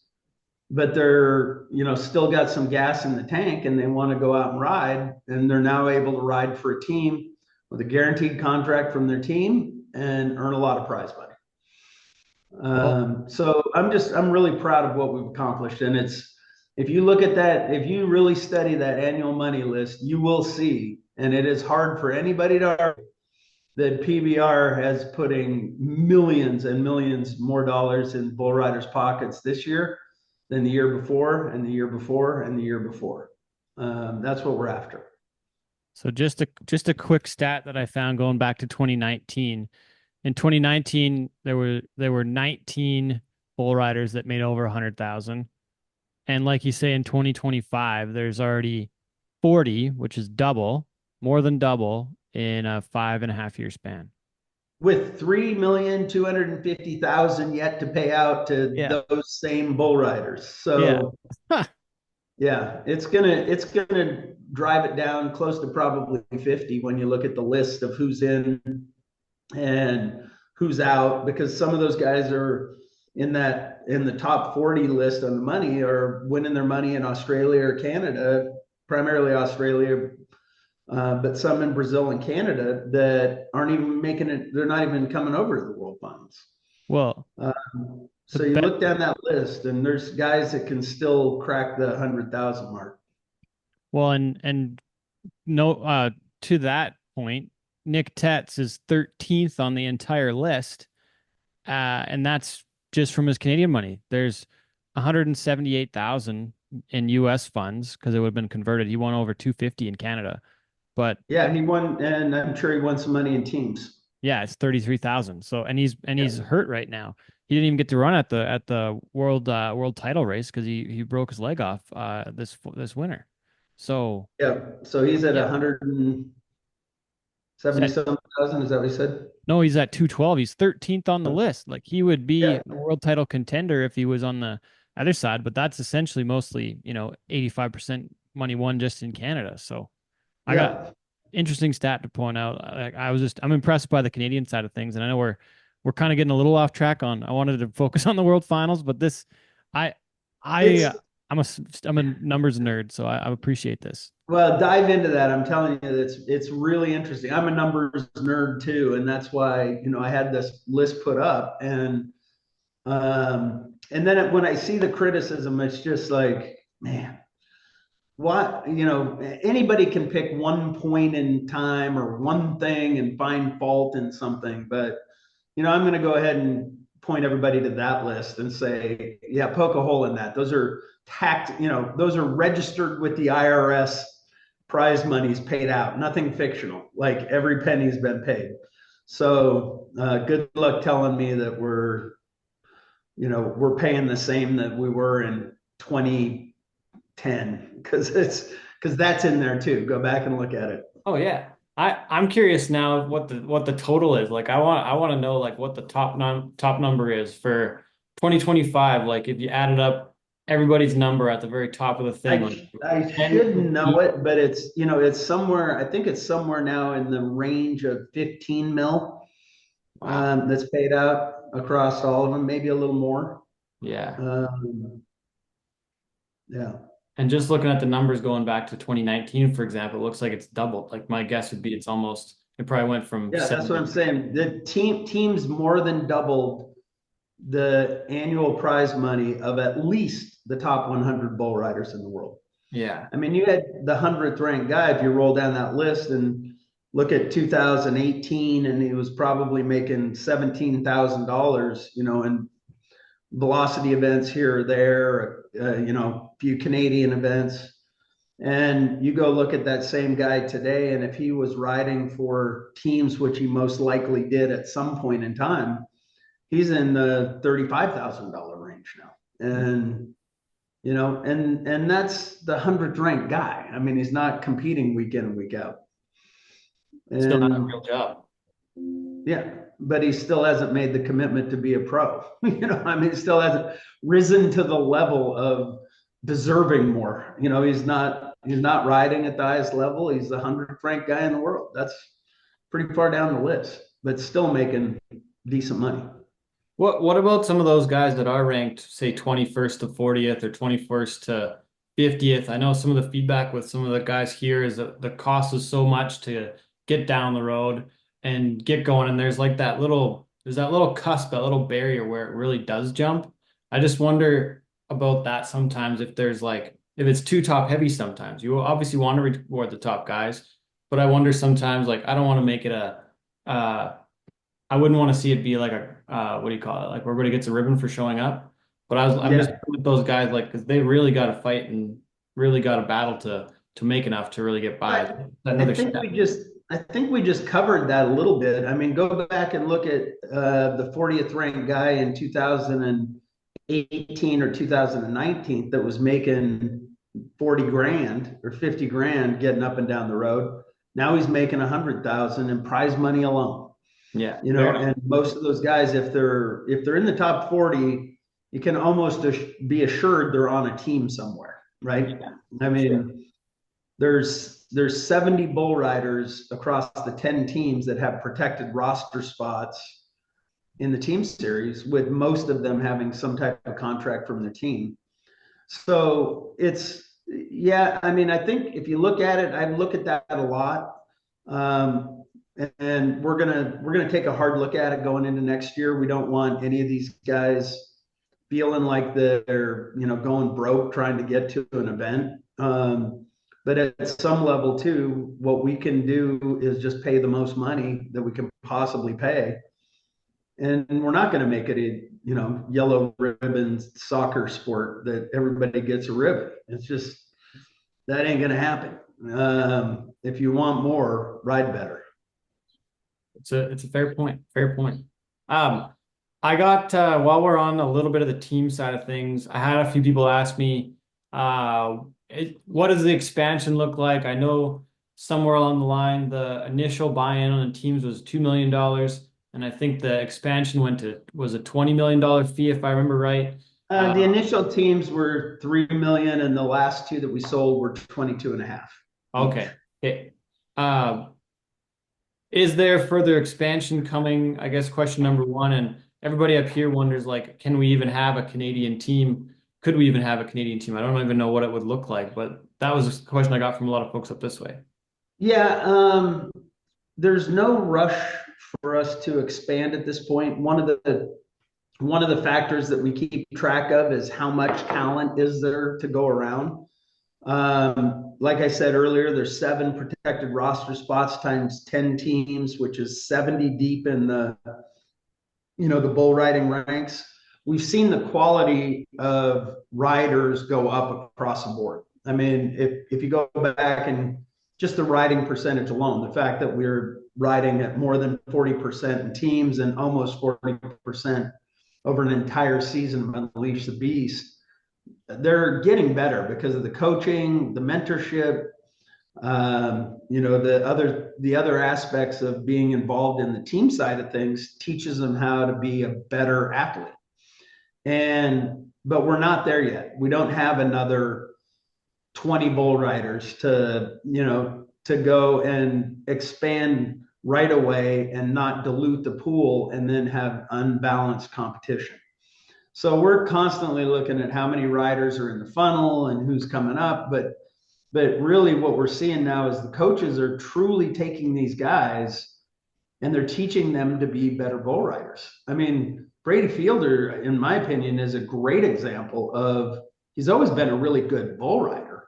but they're, still got some gas in the tank and they want to go out and ride. And they're now able to ride for a team with a guaranteed contract from their team and earn a lot of prize money. So I'm really proud of what we've accomplished. And if you look at that, if you really study that annual money list, you will see, and it is hard for anybody to argue, that PBR has putting millions and millions more dollars in bull riders' pockets this year than the year before and the year before and the year before. That's what we're after. So just a quick stat that I found going back to 2019. In 2019, there were 19 bull riders that made over 100,000. And like you say, in 2025, there's already 40, which is more than double in a 5.5 year span. With 3,250,000 yet to pay out to those same bull riders. So yeah, it's gonna drive it down close to probably 50 when you look at the list of who's in and who's out, because some of those guys are in the top 40 list on the money are winning their money in Australia or Canada, primarily Australia, but some in Brazil and Canada that aren't even making it. They're not even coming over to the World Finals. Well, so you look down that list and there's guys that can still crack the 100,000 mark. Well, and no, to that point, Nick Tetz is 13th on the entire list. And that's just from his Canadian money. There's 178,000 in US funds because it would have been converted. He won over 250 in Canada. But Yeah, he won, and I'm sure he won some money in teams. yeah, it's 33,000. So he's hurt right now. He didn't even get to run at the world title race because he broke his leg off this winter. So Yeah, so he's at Yeah. 170 something thousand. Is that what he said? no, he's at 212. He's 13th on the list. Like he would be Yeah. a world title contender if he was on the other side, but that's essentially mostly, 85% money won just in Canada. So I got interesting stat to point out. I'm impressed by the Canadian side of things, and I know we're kind of getting a little off track on. I wanted to focus on the World Finals, but this, I'm a numbers nerd, so I appreciate this. Well, dive into that. I'm telling you, it's really interesting. I'm a numbers nerd too, and that's why I had this list put up, and then when I see the criticism, it's just like, man, what anybody can pick one point in time or one thing and find fault in something, but I'm going to go ahead and point everybody to that list and say, yeah, poke a hole in that. Those are those are registered with the IRS. Prize money's paid out, nothing fictional. Like every penny's been paid. So good luck telling me that we're paying the same that we were in 2010, because that's in there too. Go back and look at it. Oh yeah. I'm curious now what the total is. Like I want to know like what the top number is for 2025. Like if you added up everybody's number at the very top of the thing. I should know it, but it's somewhere. I think it's somewhere now in the range of 15 mil. Wow. That's paid out across all of them, maybe a little more. Yeah. Yeah. And just looking at the numbers going back to 2019, for example, it looks like it's doubled. Like my guess would be it probably went from that's what I'm saying. The teams more than doubled the annual prize money of at least the top 100 bull riders in the world. Yeah. I mean, you had the 100th ranked guy, if you roll down that list and look at 2018, and he was probably making $17,000, in velocity events here or there, a few Canadian events. And you go look at that same guy today, and if he was riding for teams, which he most likely did at some point in time, he's in the $35,000 range now. And and that's the 100th ranked guy. I mean, he's not competing week in and week out. Still not a real job. Yeah, but he still hasn't made the commitment to be a pro. I mean, he still hasn't risen to the level of deserving more. He's not riding at the highest level. He's the 100th ranked guy in the world. That's pretty far down the list, but still making decent money. What about some of those guys that are ranked, say 21st to 40th or 21st to 50th? I know some of the feedback with some of the guys here is that the cost is so much to get down the road and get going. And there's that little cusp, that little barrier where it really does jump. I just wonder about that sometimes if it's too top heavy sometimes. You obviously want to reward the top guys, but I wonder sometimes, I don't want to make it I wouldn't want to see it be like what do you call it? Like everybody gets a ribbon for showing up. But I'm just with those guys, because they really got to fight and really got to battle to make enough to really get by. I think we just covered that a little bit. I mean, go back and look at the 40th ranked guy in 2018 or 2019 that was making 40 grand or 50 grand getting up and down the road. Now he's making 100,000 in prize money alone. Yeah. And most of those guys, if they're in the top 40, you can almost be assured they're on a team somewhere, right? Yeah, I mean, there's 70 bull riders across the 10 teams that have protected roster spots in the team series, with most of them having some type of contract from the team. So I mean, I think if you look at it, I look at that a lot. And we're gonna take a hard look at it going into next year. We don't want any of these guys feeling like they're going broke trying to get to an event. But at some level too, what we can do is just pay the most money that we can possibly pay, And we're not going to make it a, yellow ribbon soccer sport that everybody gets a ribbon. It's just, that ain't going to happen. If you want more, ride better. It's a fair point. Fair point. I got while we're on a little bit of the team side of things, I had a few people ask me, what does the expansion look like? I know somewhere along the line, the initial buy-in on the teams was $2 million, and I think the expansion was a $20 million fee, if I remember right. The initial teams were 3 million, and the last two that we sold were 22.5. Okay. Okay. Is there further expansion coming? I guess question number one, and everybody up here wonders, like, can we even have a Canadian team? Could we even have a Canadian team? I don't even know what it would look like, but that was a question I got from a lot of folks up this way. Yeah, there's no rush for us to expand at this point. One of the factors that we keep track of is how much talent is there to go around. Like I said earlier, there's 7 protected roster spots times 10 teams, which is 70 deep in the bull riding ranks. We've seen the quality of riders go up across the board. I mean, if you go back and just the riding percentage alone, the fact that we're riding at more than 40% in teams and almost 40% over an entire season of Unleash the Beast, they're getting better because of the coaching, the mentorship, the other aspects of being involved in the team side of things teaches them how to be a better athlete. But we're not there yet. We don't have another 20 bull riders to go and expand right away and not dilute the pool and then have unbalanced competition. So we're constantly looking at how many riders are in the funnel and who's coming up. But really what we're seeing now is the coaches are truly taking these guys and they're teaching them to be better bull riders. I mean, Brady Fielder, in my opinion, is a great example of, he's always been a really good bull rider.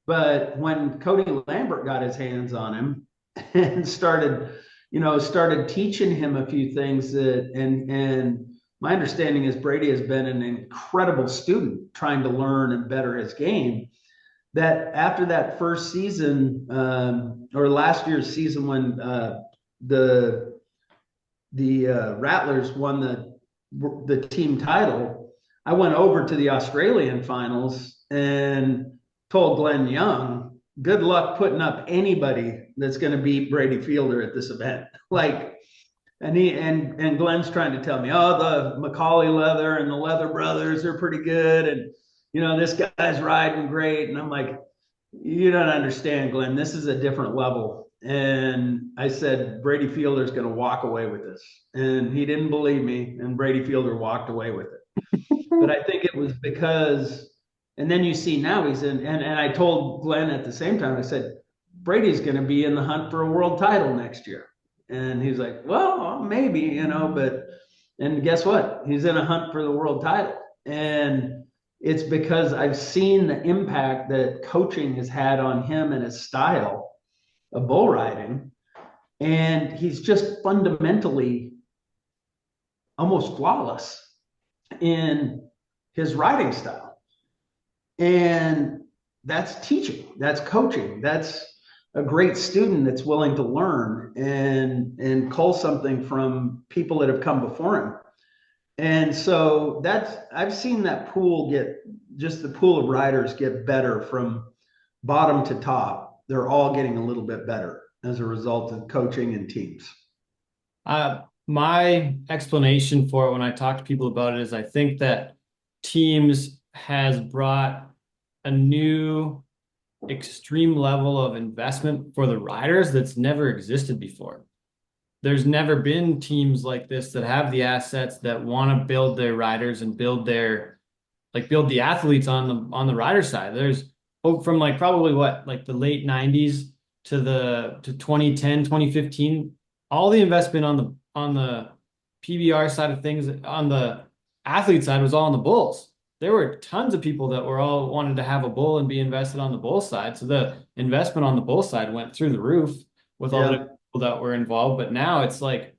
But when Cody Lambert got his hands on him and started teaching him a few things and my understanding is Brady has been an incredible student trying to learn and better his game, that after that first season, or last year's season when the Rattlers won the team title, I went over to the Australian finals and told Glenn Young, good luck putting up anybody that's going to beat Brady Fielder at this event. And Glenn's trying to tell me, oh, the Macaulay Leather and the Leather Brothers are pretty good. And, this guy's riding great. And I'm like, you don't understand, Glenn. This is a different level. And I said, Brady Fielder's going to walk away with this. And he didn't believe me. And Brady Fielder walked away with it. But I think it was because, and then you see now he's in, and I told Glenn at the same time, I said, Brady's going to be in the hunt for a world title next year. And he's like, well, maybe, and guess what? He's in a hunt for the world title. And it's because I've seen the impact that coaching has had on him and his style of bull riding. And he's just fundamentally almost flawless in his riding style. And that's teaching, that's coaching, that's a great student that's willing to learn and cull something from people that have come before him. And so I've seen that pool the pool of riders get better from bottom to top. They're all getting a little bit better as a result of coaching and teams. My explanation for it when I talk to people about it is I think that teams has brought a new extreme level of investment for the riders that's never existed before. There's never been teams like this that have the assets that want to build their riders and build the athletes on the rider side. There's from probably the late 90s to 2010, 2015, all the investment on the PBR side of things, on the athlete side, was all on the bulls. There were tons of people that were all wanted to have a bull and be invested on the bull side. So the investment on the bull side went through the roof with all the people that were involved. But now it's like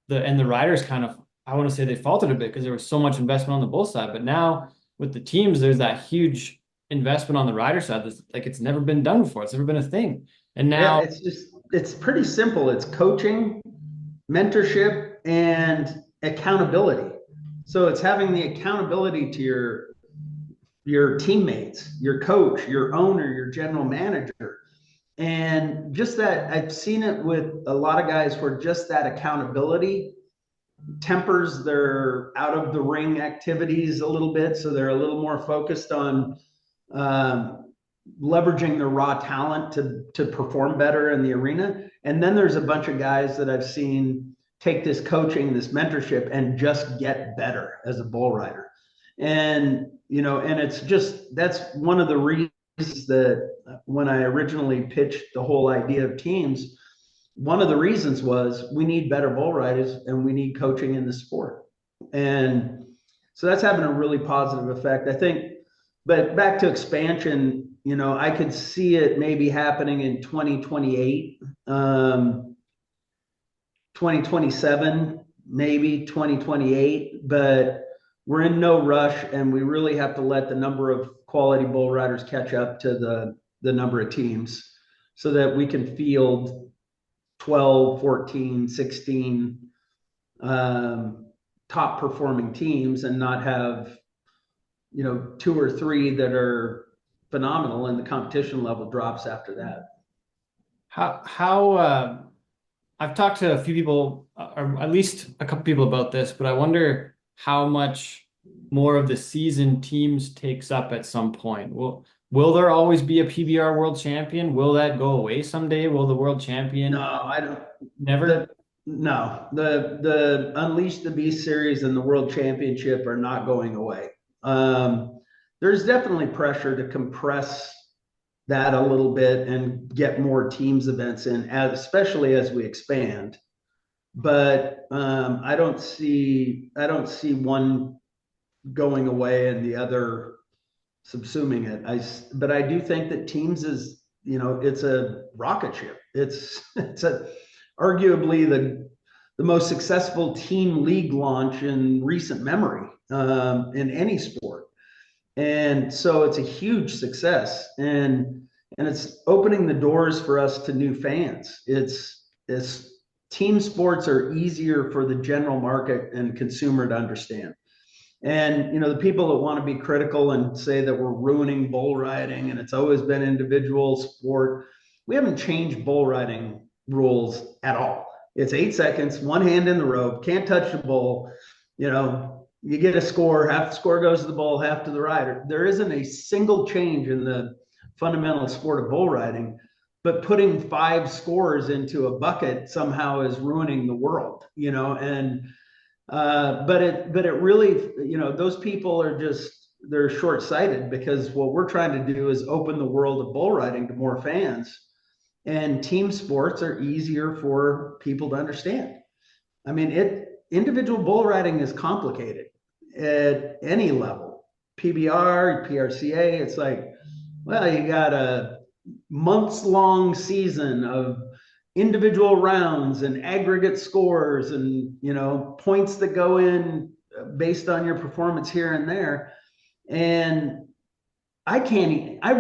the riders kind of, I want to say they faltered a bit because there was so much investment on the bull side. But now with the teams, there's that huge investment on the rider side that's like it's never been done before. It's never been a thing. And now it's pretty simple. It's coaching, mentorship, and accountability. So it's having the accountability to your teammates, your coach, your owner, your general manager. And just that, I've seen it with a lot of guys where just that accountability tempers their out of the ring activities a little bit. So they're a little more focused on leveraging their raw talent to perform better in the arena. And then there's a bunch of guys that I've seen take this coaching, this mentorship, and just get better as a bull rider. And, and it's just, that's one of the reasons that when I originally pitched the whole idea of teams, one of the reasons was we need better bull riders and we need coaching in the sport. And so that's having a really positive effect, I think. But back to expansion, I could see it maybe happening in 2028, 2027, maybe 2028, but we're in no rush, and we really have to let the number of quality bull riders catch up to the number of teams so that we can field 12, 14, 16 top performing teams and not have, 2 or 3 that are phenomenal and the competition level drops after that. How I've talked to a few people, or at least a couple people about this, but I wonder how much more of the season teams takes up at some point. Will there always be a PBR world champion? Will that go away someday? Will the world champion? No, I don't. Never? No, the Unleash the Beast series and the world championship are not going away. There's definitely pressure to compress that a little bit and get more teams events in, especially as we expand. But I don't see one going away and the other subsuming it. But I do think that teams is, it's a rocket ship. It's arguably the most successful team league launch in recent memory in any sport. And so it's a huge success, and it's opening the doors for us to new fans. It's team sports are easier for the general market and consumer to understand. And, the people that want to be critical and say that we're ruining bull riding and it's always been individual sport, we haven't changed bull riding rules at all. It's 8 seconds, one hand in the rope, can't touch the bull, you get a score, half the score goes to the bull, half to the rider. There isn't a single change in the fundamental sport of bull riding, but putting 5 scores into a bucket somehow is ruining the world, and but it really, those people are they're short-sighted, because what we're trying to do is open the world of bull riding to more fans, and team sports are easier for people to understand. I mean, individual bull riding is complicated at any level. PBR, PRCA, it's like, well, you got a months-long season of individual rounds and aggregate scores and, points that go in based on your performance here and there. And I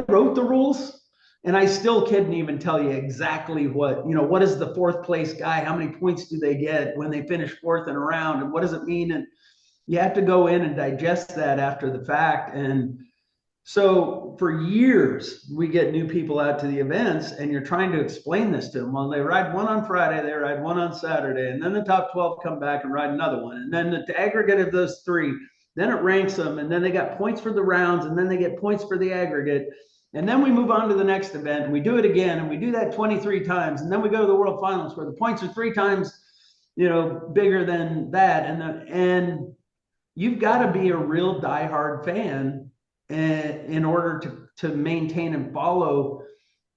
wrote the rules, and I still couldn't even tell you exactly what is the 4th place guy? How many points do they get when they finish 4th in a round? And what does it mean? And you have to go in and digest that after the fact. And so for years, we get new people out to the events, and you're trying to explain this to them. Well, they ride one on Friday, they ride one on Saturday, and then the top 12 come back and ride another one. And then the aggregate of those 3, then it ranks them, and then they got points for the rounds, and then they get points for the aggregate. And then we move on to the next event, and we do it again, and we do that 23 times. And then we go to the World Finals, where the points are 3 times, bigger than that. And you've got to be a real diehard fan in order to maintain and follow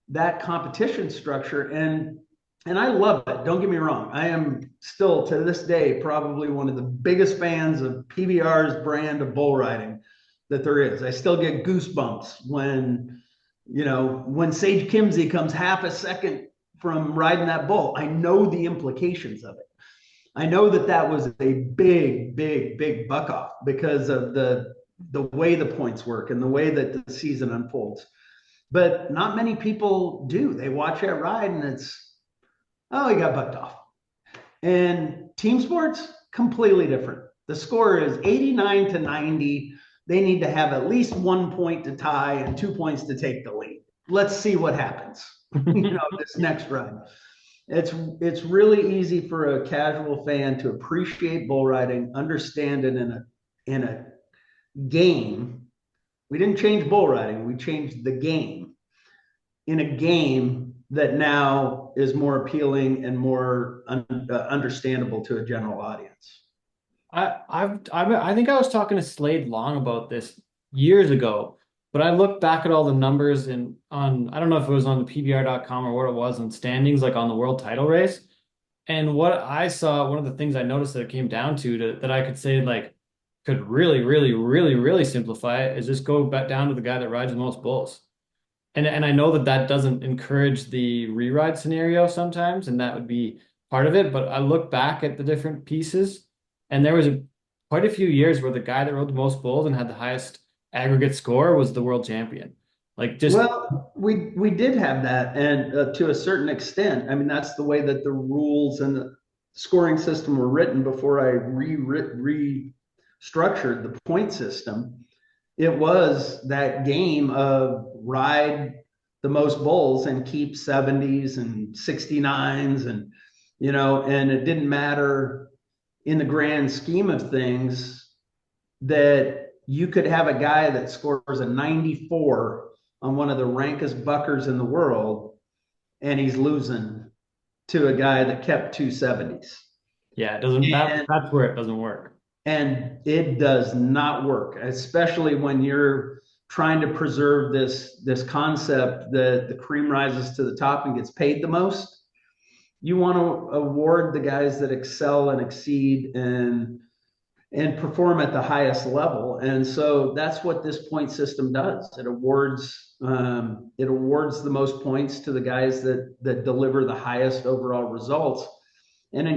that competition structure. And I love it. Don't get me wrong. I am still, to this day, probably one of the biggest fans of PBR's brand of bull riding that there is. I still get goosebumps when Sage Kimsey comes half a second from riding that bull. I know the implications of it. I know that was a big buck off because of the way the points work and the way that the season unfolds. But not many people do. They watch that ride and it's, oh, he got bucked off. And team sports, completely different. The score is 89 to 90. They need to have at least 1 point to tie and 2 points to take the lead. Let's see what happens, this next ride. It's really easy for a casual fan to appreciate bull riding, understand it in a game. We didn't change bull riding, we changed the game in a game that now is more appealing and more understandable to a general audience. I think I was talking to Slade Long about this years ago, but I looked back at all the numbers on I don't know if it was on the PBR.com or what it was on standings, like on the world title race. And what I saw, one of the things I noticed that it came down to that I could say like could really simplify it is just go back down to the guy that rides the most bulls. And I know that doesn't encourage the re-ride scenario sometimes, and that would be part of it. But I look back at the different pieces, and there was quite a few years where the guy that rode the most bulls and had the highest aggregate score was the world champion. Like well, we did have that, and to a certain extent, I mean that's the way that the rules and the scoring system were written before I restructured the point system. It was that game of ride the most bulls and keep 70s and 69s and and it didn't matter in the grand scheme of things that you could have a guy that scores a 94 on one of the rankest buckers in the world and he's losing to a guy that kept 270s. Yeah, it doesn't. That's where it doesn't work. And it does not work, especially when you're trying to preserve this concept that the cream rises to the top and gets paid the most. You want to award the guys that excel and exceed and perform at the highest level. And so that's what this point system does. It awards the most points to the guys that deliver the highest overall results and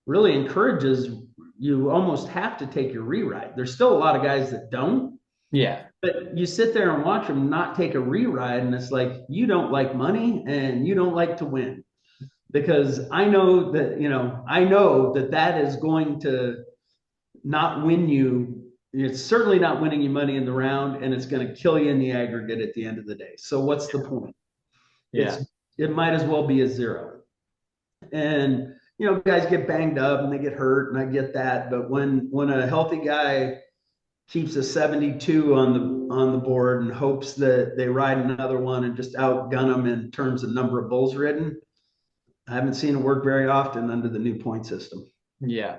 really encourages you almost have to take your re-ride. There's still a lot of guys that don't. Yeah. But you sit there and watch them not take a re-ride, and it's like, you don't like money and you don't like to win. Because I know that that is going to not win you. It's certainly not winning you money in the round, and it's going to kill you in the aggregate at the end of the day. So what's the point? Yeah. It might as well be a zero. And guys get banged up and they get hurt, and I get that. But when a healthy guy keeps a 72 on the board and hopes that they ride another one and just outgun them in terms of number of bulls ridden, I haven't seen it work very often under the new point system. Yeah.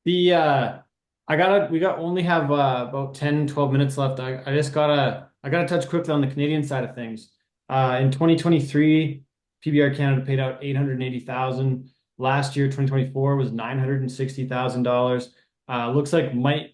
We only have about 10, 12 minutes left. I gotta touch quickly on the Canadian side of things. In 2023, PBR Canada paid out $880,000. Last year, 2024 was $960,000. Looks like might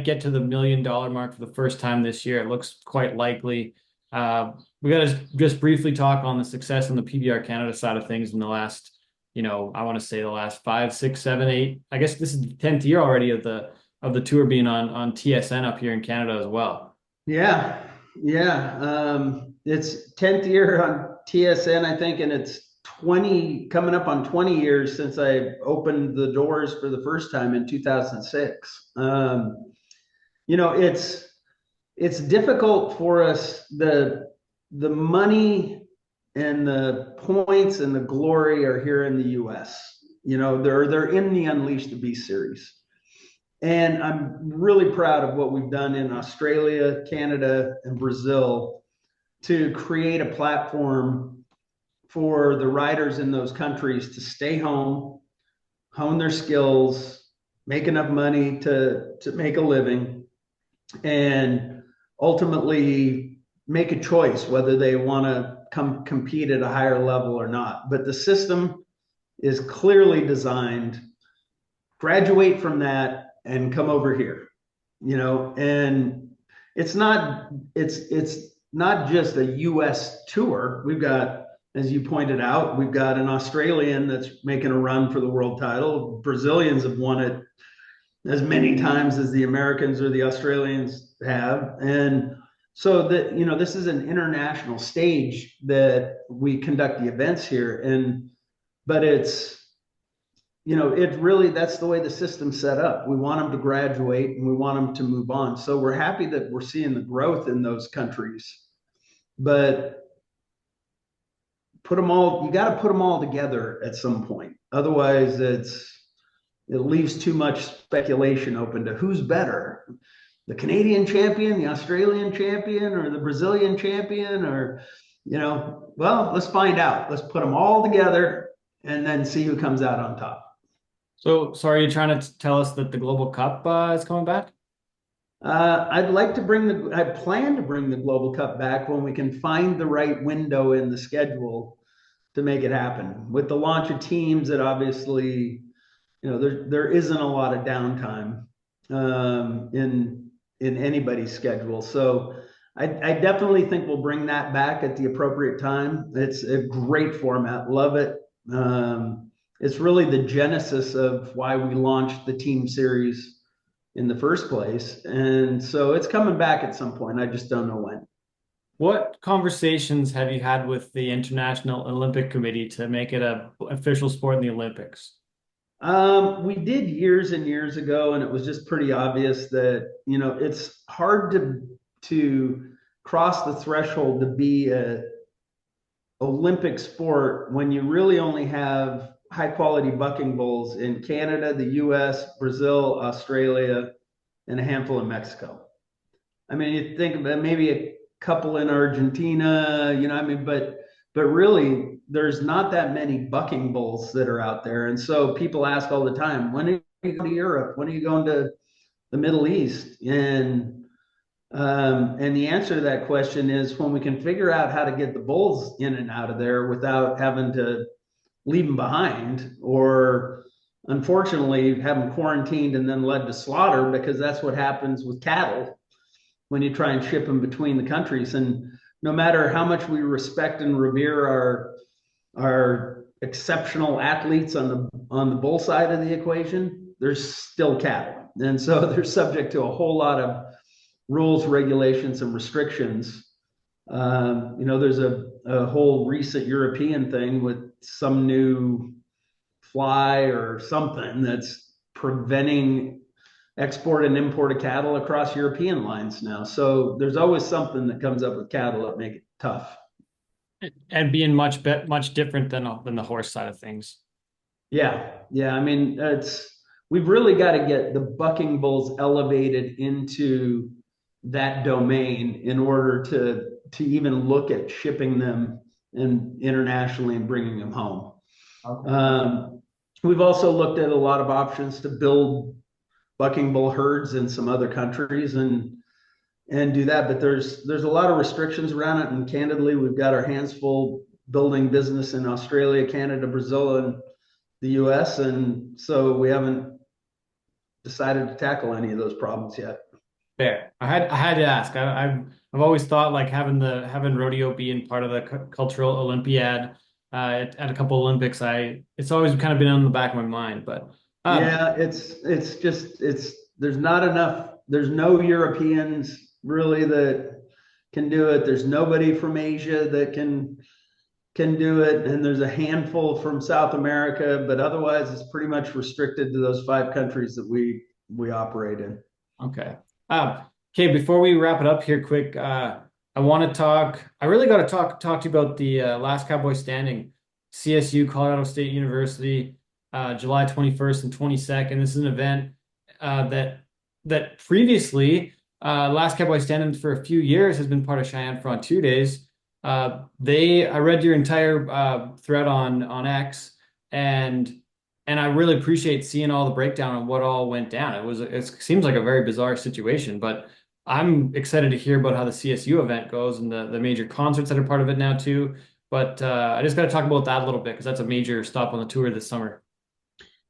get to the $1 million mark for the first time this year. It looks quite likely. We got to just briefly talk on the success on the PBR Canada side of things in the last, I want to say the last 5, 6, 7, 8. I guess this is the 10th year already of the tour being on TSN up here in Canada as well. Yeah. It's 10th year on TSN, I think, and it's coming up on 20 years since I opened the doors for the first time in 2006. It's difficult for us. The money and the points and the glory are here in the US. They're in the Unleash the Beast series. And I'm really proud of what we've done in Australia, Canada, and Brazil to create a platform for the riders in those countries to stay home, hone their skills, make enough money to make a living, and ultimately make a choice whether they want to come compete at a higher level or not. But the system is clearly designed, graduate from that and come over here, and it's not just a US tour. We've got as you pointed out, we've got an Australian that's making a run for the world title. Brazilians have won it as many times as the Americans or the Australians have. And so that, this is an international stage that we conduct the events here. But it's, it really, that's the way the system's set up. We want them to graduate and we want them to move on. So we're happy that we're seeing the growth in those countries, but you got to put them all together at some point. Otherwise it leaves too much speculation open to who's better, the Canadian champion, the Australian champion, or the Brazilian champion, or, well, let's find out. Let's put them all together and then see who comes out on top. So are you trying to tell us that the Global Cup is coming back? I plan to bring the Global Cup back when we can find the right window in the schedule to make it happen. With the launch of teams, it obviously, there isn't a lot of downtime in anybody's schedule. So I definitely think we'll bring that back at the appropriate time. It's a great format. Love it. It's really the genesis of why we launched the team series in the first place. And so it's coming back at some point. I just don't know when. What conversations have you had with the International Olympic Committee to make it an official sport in the Olympics? We did years and years ago, and it was just pretty obvious that, it's hard to cross the threshold to be a Olympic sport when you really only have high quality bucking bulls in Canada, the US, Brazil, Australia, and a handful in Mexico. I mean, you think about maybe a couple in Argentina, but really there's not that many bucking bulls that are out there. And so people ask all the time, when are you going to Europe? When are you going to the Middle East? And the answer to that question is when we can figure out how to get the bulls in and out of there without having to leave them behind, or unfortunately have them quarantined and then led to slaughter, because that's what happens with cattle when you try and ship them between the countries. And no matter how much we respect and revere our exceptional athletes on the bull side of the equation, there's still cattle. And so they're subject to a whole lot of rules, regulations, and restrictions. There's a whole recent European thing with some new fly or something that's preventing export and import of cattle across European lines now. So there's always something that comes up with cattle that make it tough. And being much different than the horse side of things. Yeah. I mean, we've really got to get the bucking bulls elevated into that domain in order to even look at shipping them internationally and bringing them home. Okay. We've also looked at a lot of options to build bucking bull herds in some other countries and do that, but there's a lot of restrictions around it. And candidly, we've got our hands full building business in Australia, Canada, Brazil, and the US. And so we haven't decided to tackle any of those problems yet. Fair. I had to ask. I've always thought like having rodeo being part of the cultural Olympiad at a couple Olympics. It's always kind of been on the back of my mind. But yeah, there's not enough. There's no Europeans really that can do it. There's nobody from Asia that can do it, and there's a handful from South America. But otherwise, it's pretty much restricted to those 5 countries that we operate in. Okay. Okay, before we wrap it up here quick, I really got to talk to you about the last Cowboy standing, CSU, Colorado State University, July 21st and 22nd. This is an event that previously, last Cowboy standing for a few years has been part of Cheyenne Frontier Days. I read your entire thread on X, and I really appreciate seeing all the breakdown on what all went down. It seems like a very bizarre situation, but I'm excited to hear about how the CSU event goes and the major concerts that are part of it now too. But I just got to talk about that a little bit because that's a major stop on the tour this summer.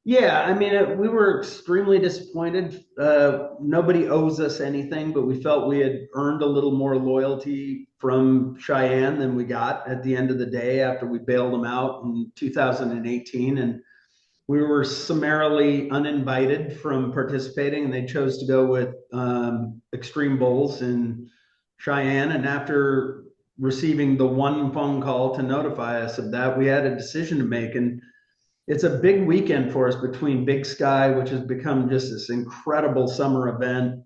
Yeah, I mean, we were extremely disappointed. Nobody owes us anything, but we felt we had earned a little more loyalty from Cheyenne than we got at the end of the day after we bailed them out in 2018. And we were summarily uninvited from participating, and they chose to go with Extreme Bowls in Cheyenne. And after receiving the one phone call to notify us of that, we had a decision to make. And it's a big weekend for us between Big Sky, which has become just this incredible summer event,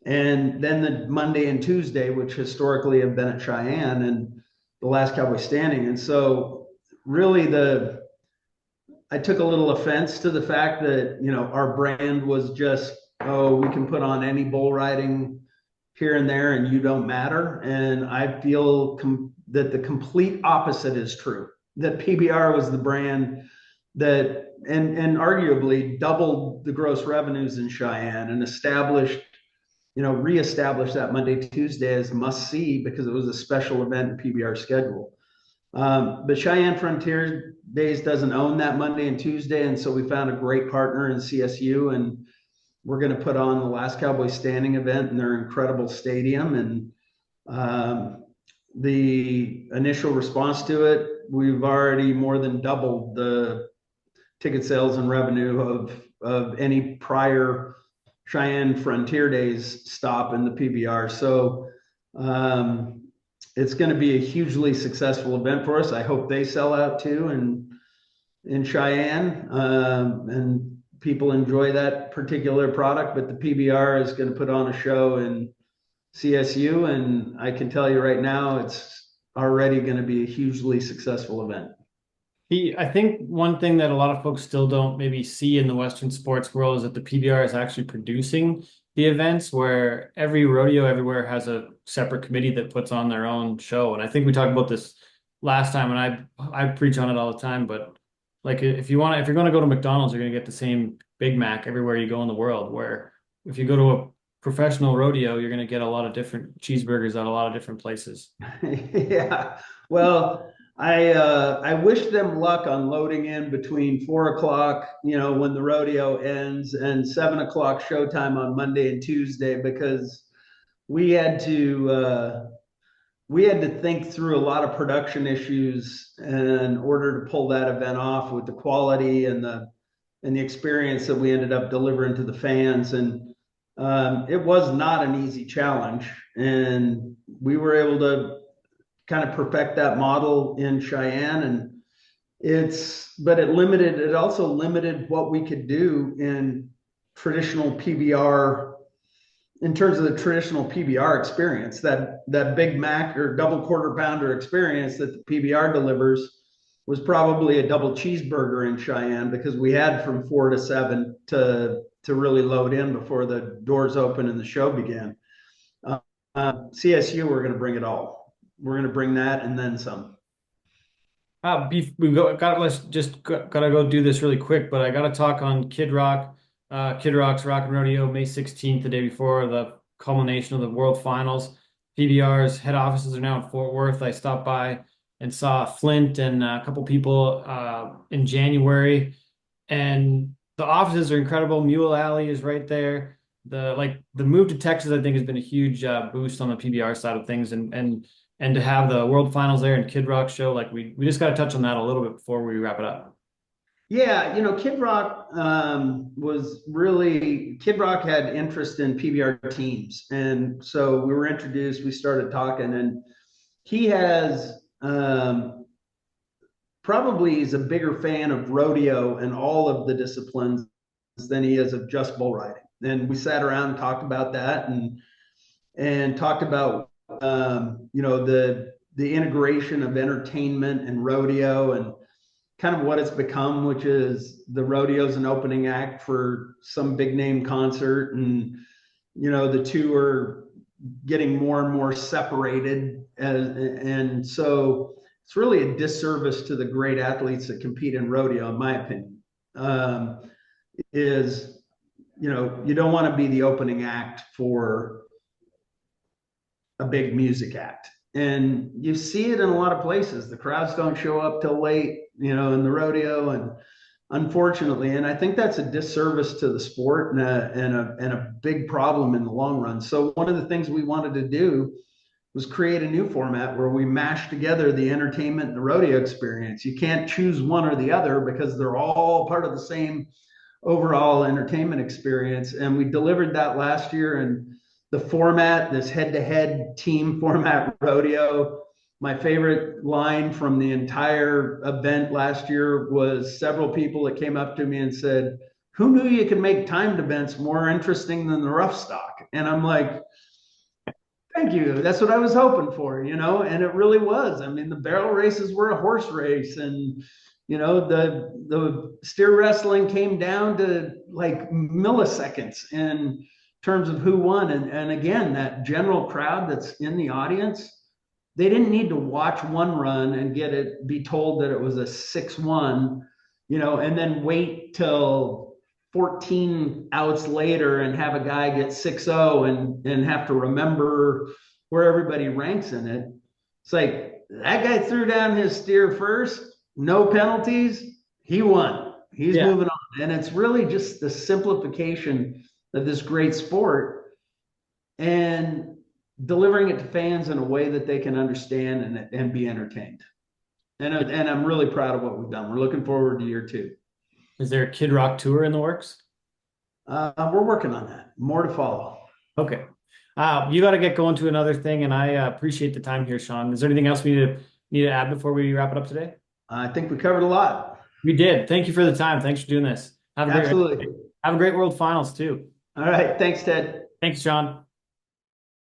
and then the Monday and Tuesday, which historically have been at Cheyenne and the last Cowboy standing. And so really I took a little offense to the fact that, our brand was just, oh, we can put on any bull riding here and there and you don't matter. And I feel that the complete opposite is true, that PBR was the brand that and arguably doubled the gross revenues in Cheyenne and reestablished that Monday, Tuesday as a must see because it was a special event in PBR schedule. But Cheyenne Frontier Days doesn't own that Monday and Tuesday. And so we found a great partner in CSU, and we're going to put on the last Cowboy standing event in their incredible stadium. And the initial response to it, we've already more than doubled the ticket sales and revenue of any prior Cheyenne Frontier Days stop in the PBR. So it's going to be a hugely successful event for us. I hope they sell out too in Cheyenne, and people enjoy that particular product. But the PBR is going to put on a show in CSU, and I can tell you right now, it's already going to be a hugely successful event. I think one thing that a lot of folks still don't maybe see in the Western sports world is that the PBR is actually producing the events, where every rodeo everywhere has a separate committee that puts on their own show. And I think we talked about this last time, and I preach on it all the time. But like, if you're going to go to McDonald's, you're going to get the same Big Mac everywhere you go in the world. Where if you go to a professional rodeo, you're going to get a lot of different cheeseburgers at a lot of different places. Yeah, well, I wish them luck on loading in between 4 o'clock, when the rodeo ends, and 7 o'clock showtime on Monday and Tuesday, because we had to think through a lot of production issues in order to pull that event off with the quality and the experience that we ended up delivering to the fans. And it was not an easy challenge, and we were able to kind of perfect that model in Cheyenne. And it also limited what we could do in traditional PBR, in terms of the traditional PBR experience. That Big Mac or double quarter pounder experience that the PBR delivers was probably a double cheeseburger in Cheyenne, because we had from 4 to 7 to really load in before the doors open and the show began. CSU, we're going to bring it all. We're going to bring that and then some. Let's just gotta go do this really quick, but I gotta talk on Kid Rock. Kid Rock's Rockin' Rodeo, May 16th, the day before the culmination of the World Finals. PBR's head offices are now in Fort Worth. I stopped by and saw Flint and a couple people in January, and the offices are incredible. Mule Alley is right there. The move to Texas, I think, has been a huge boost on the PBR side of things, and to have the World Finals there and Kid Rock show, like we just got to touch on that a little bit before we wrap it up. Yeah, Kid Rock Kid Rock had interest in PBR teams. And so we were introduced, we started talking, and he has probably is a bigger fan of rodeo and all of the disciplines than he is of just bull riding. And we sat around and talked about that, and talked about the integration of entertainment and rodeo, and kind of what it's become, which is the rodeo's an opening act for some big name concert, and the two are getting more and more separated, and so it's really a disservice to the great athletes that compete in rodeo, in my opinion. You don't want to be the opening act for a big music act. And you see it in a lot of places. The crowds don't show up till late, in the rodeo, and unfortunately. And I think that's a disservice to the sport and a big problem in the long run. So one of the things we wanted to do was create a new format where we mash together the entertainment and the rodeo experience. You can't choose one or the other because they're all part of the same overall entertainment experience. And we delivered that last year. And the format, this head-to-head team format rodeo, my favorite line from the entire event last year was several people that came up to me and said, "Who knew you could make timed events more interesting than the rough stock?" And I'm like, thank you. That's what I was hoping for, and it really was. I mean, the barrel races were a horse race, and the steer wrestling came down to like milliseconds in terms of who won. And again, that general crowd that's in the audience, they didn't need to watch one run and be told that it was a 6-1, and then wait till 14 outs later and have a guy get 6-0 and have to remember where everybody ranks in it. It's like, that guy threw down his steer first, no penalties, he won. He's moving on. And it's really just the simplification of this great sport and delivering it to fans in a way that they can understand and be entertained. And I'm really proud of what we've done. We're looking forward to year 2. Is there a Kid Rock tour in the works? We're working on that. More to follow. Okay. You got to get going to another thing, and I appreciate the time here, Sean. Is there anything else we need to add before we wrap it up today? I think we covered a lot. We did. Thank you for the time. Thanks for doing this. Absolutely. Have a great World Finals too. All right. Thanks, Ted. Thanks, Sean.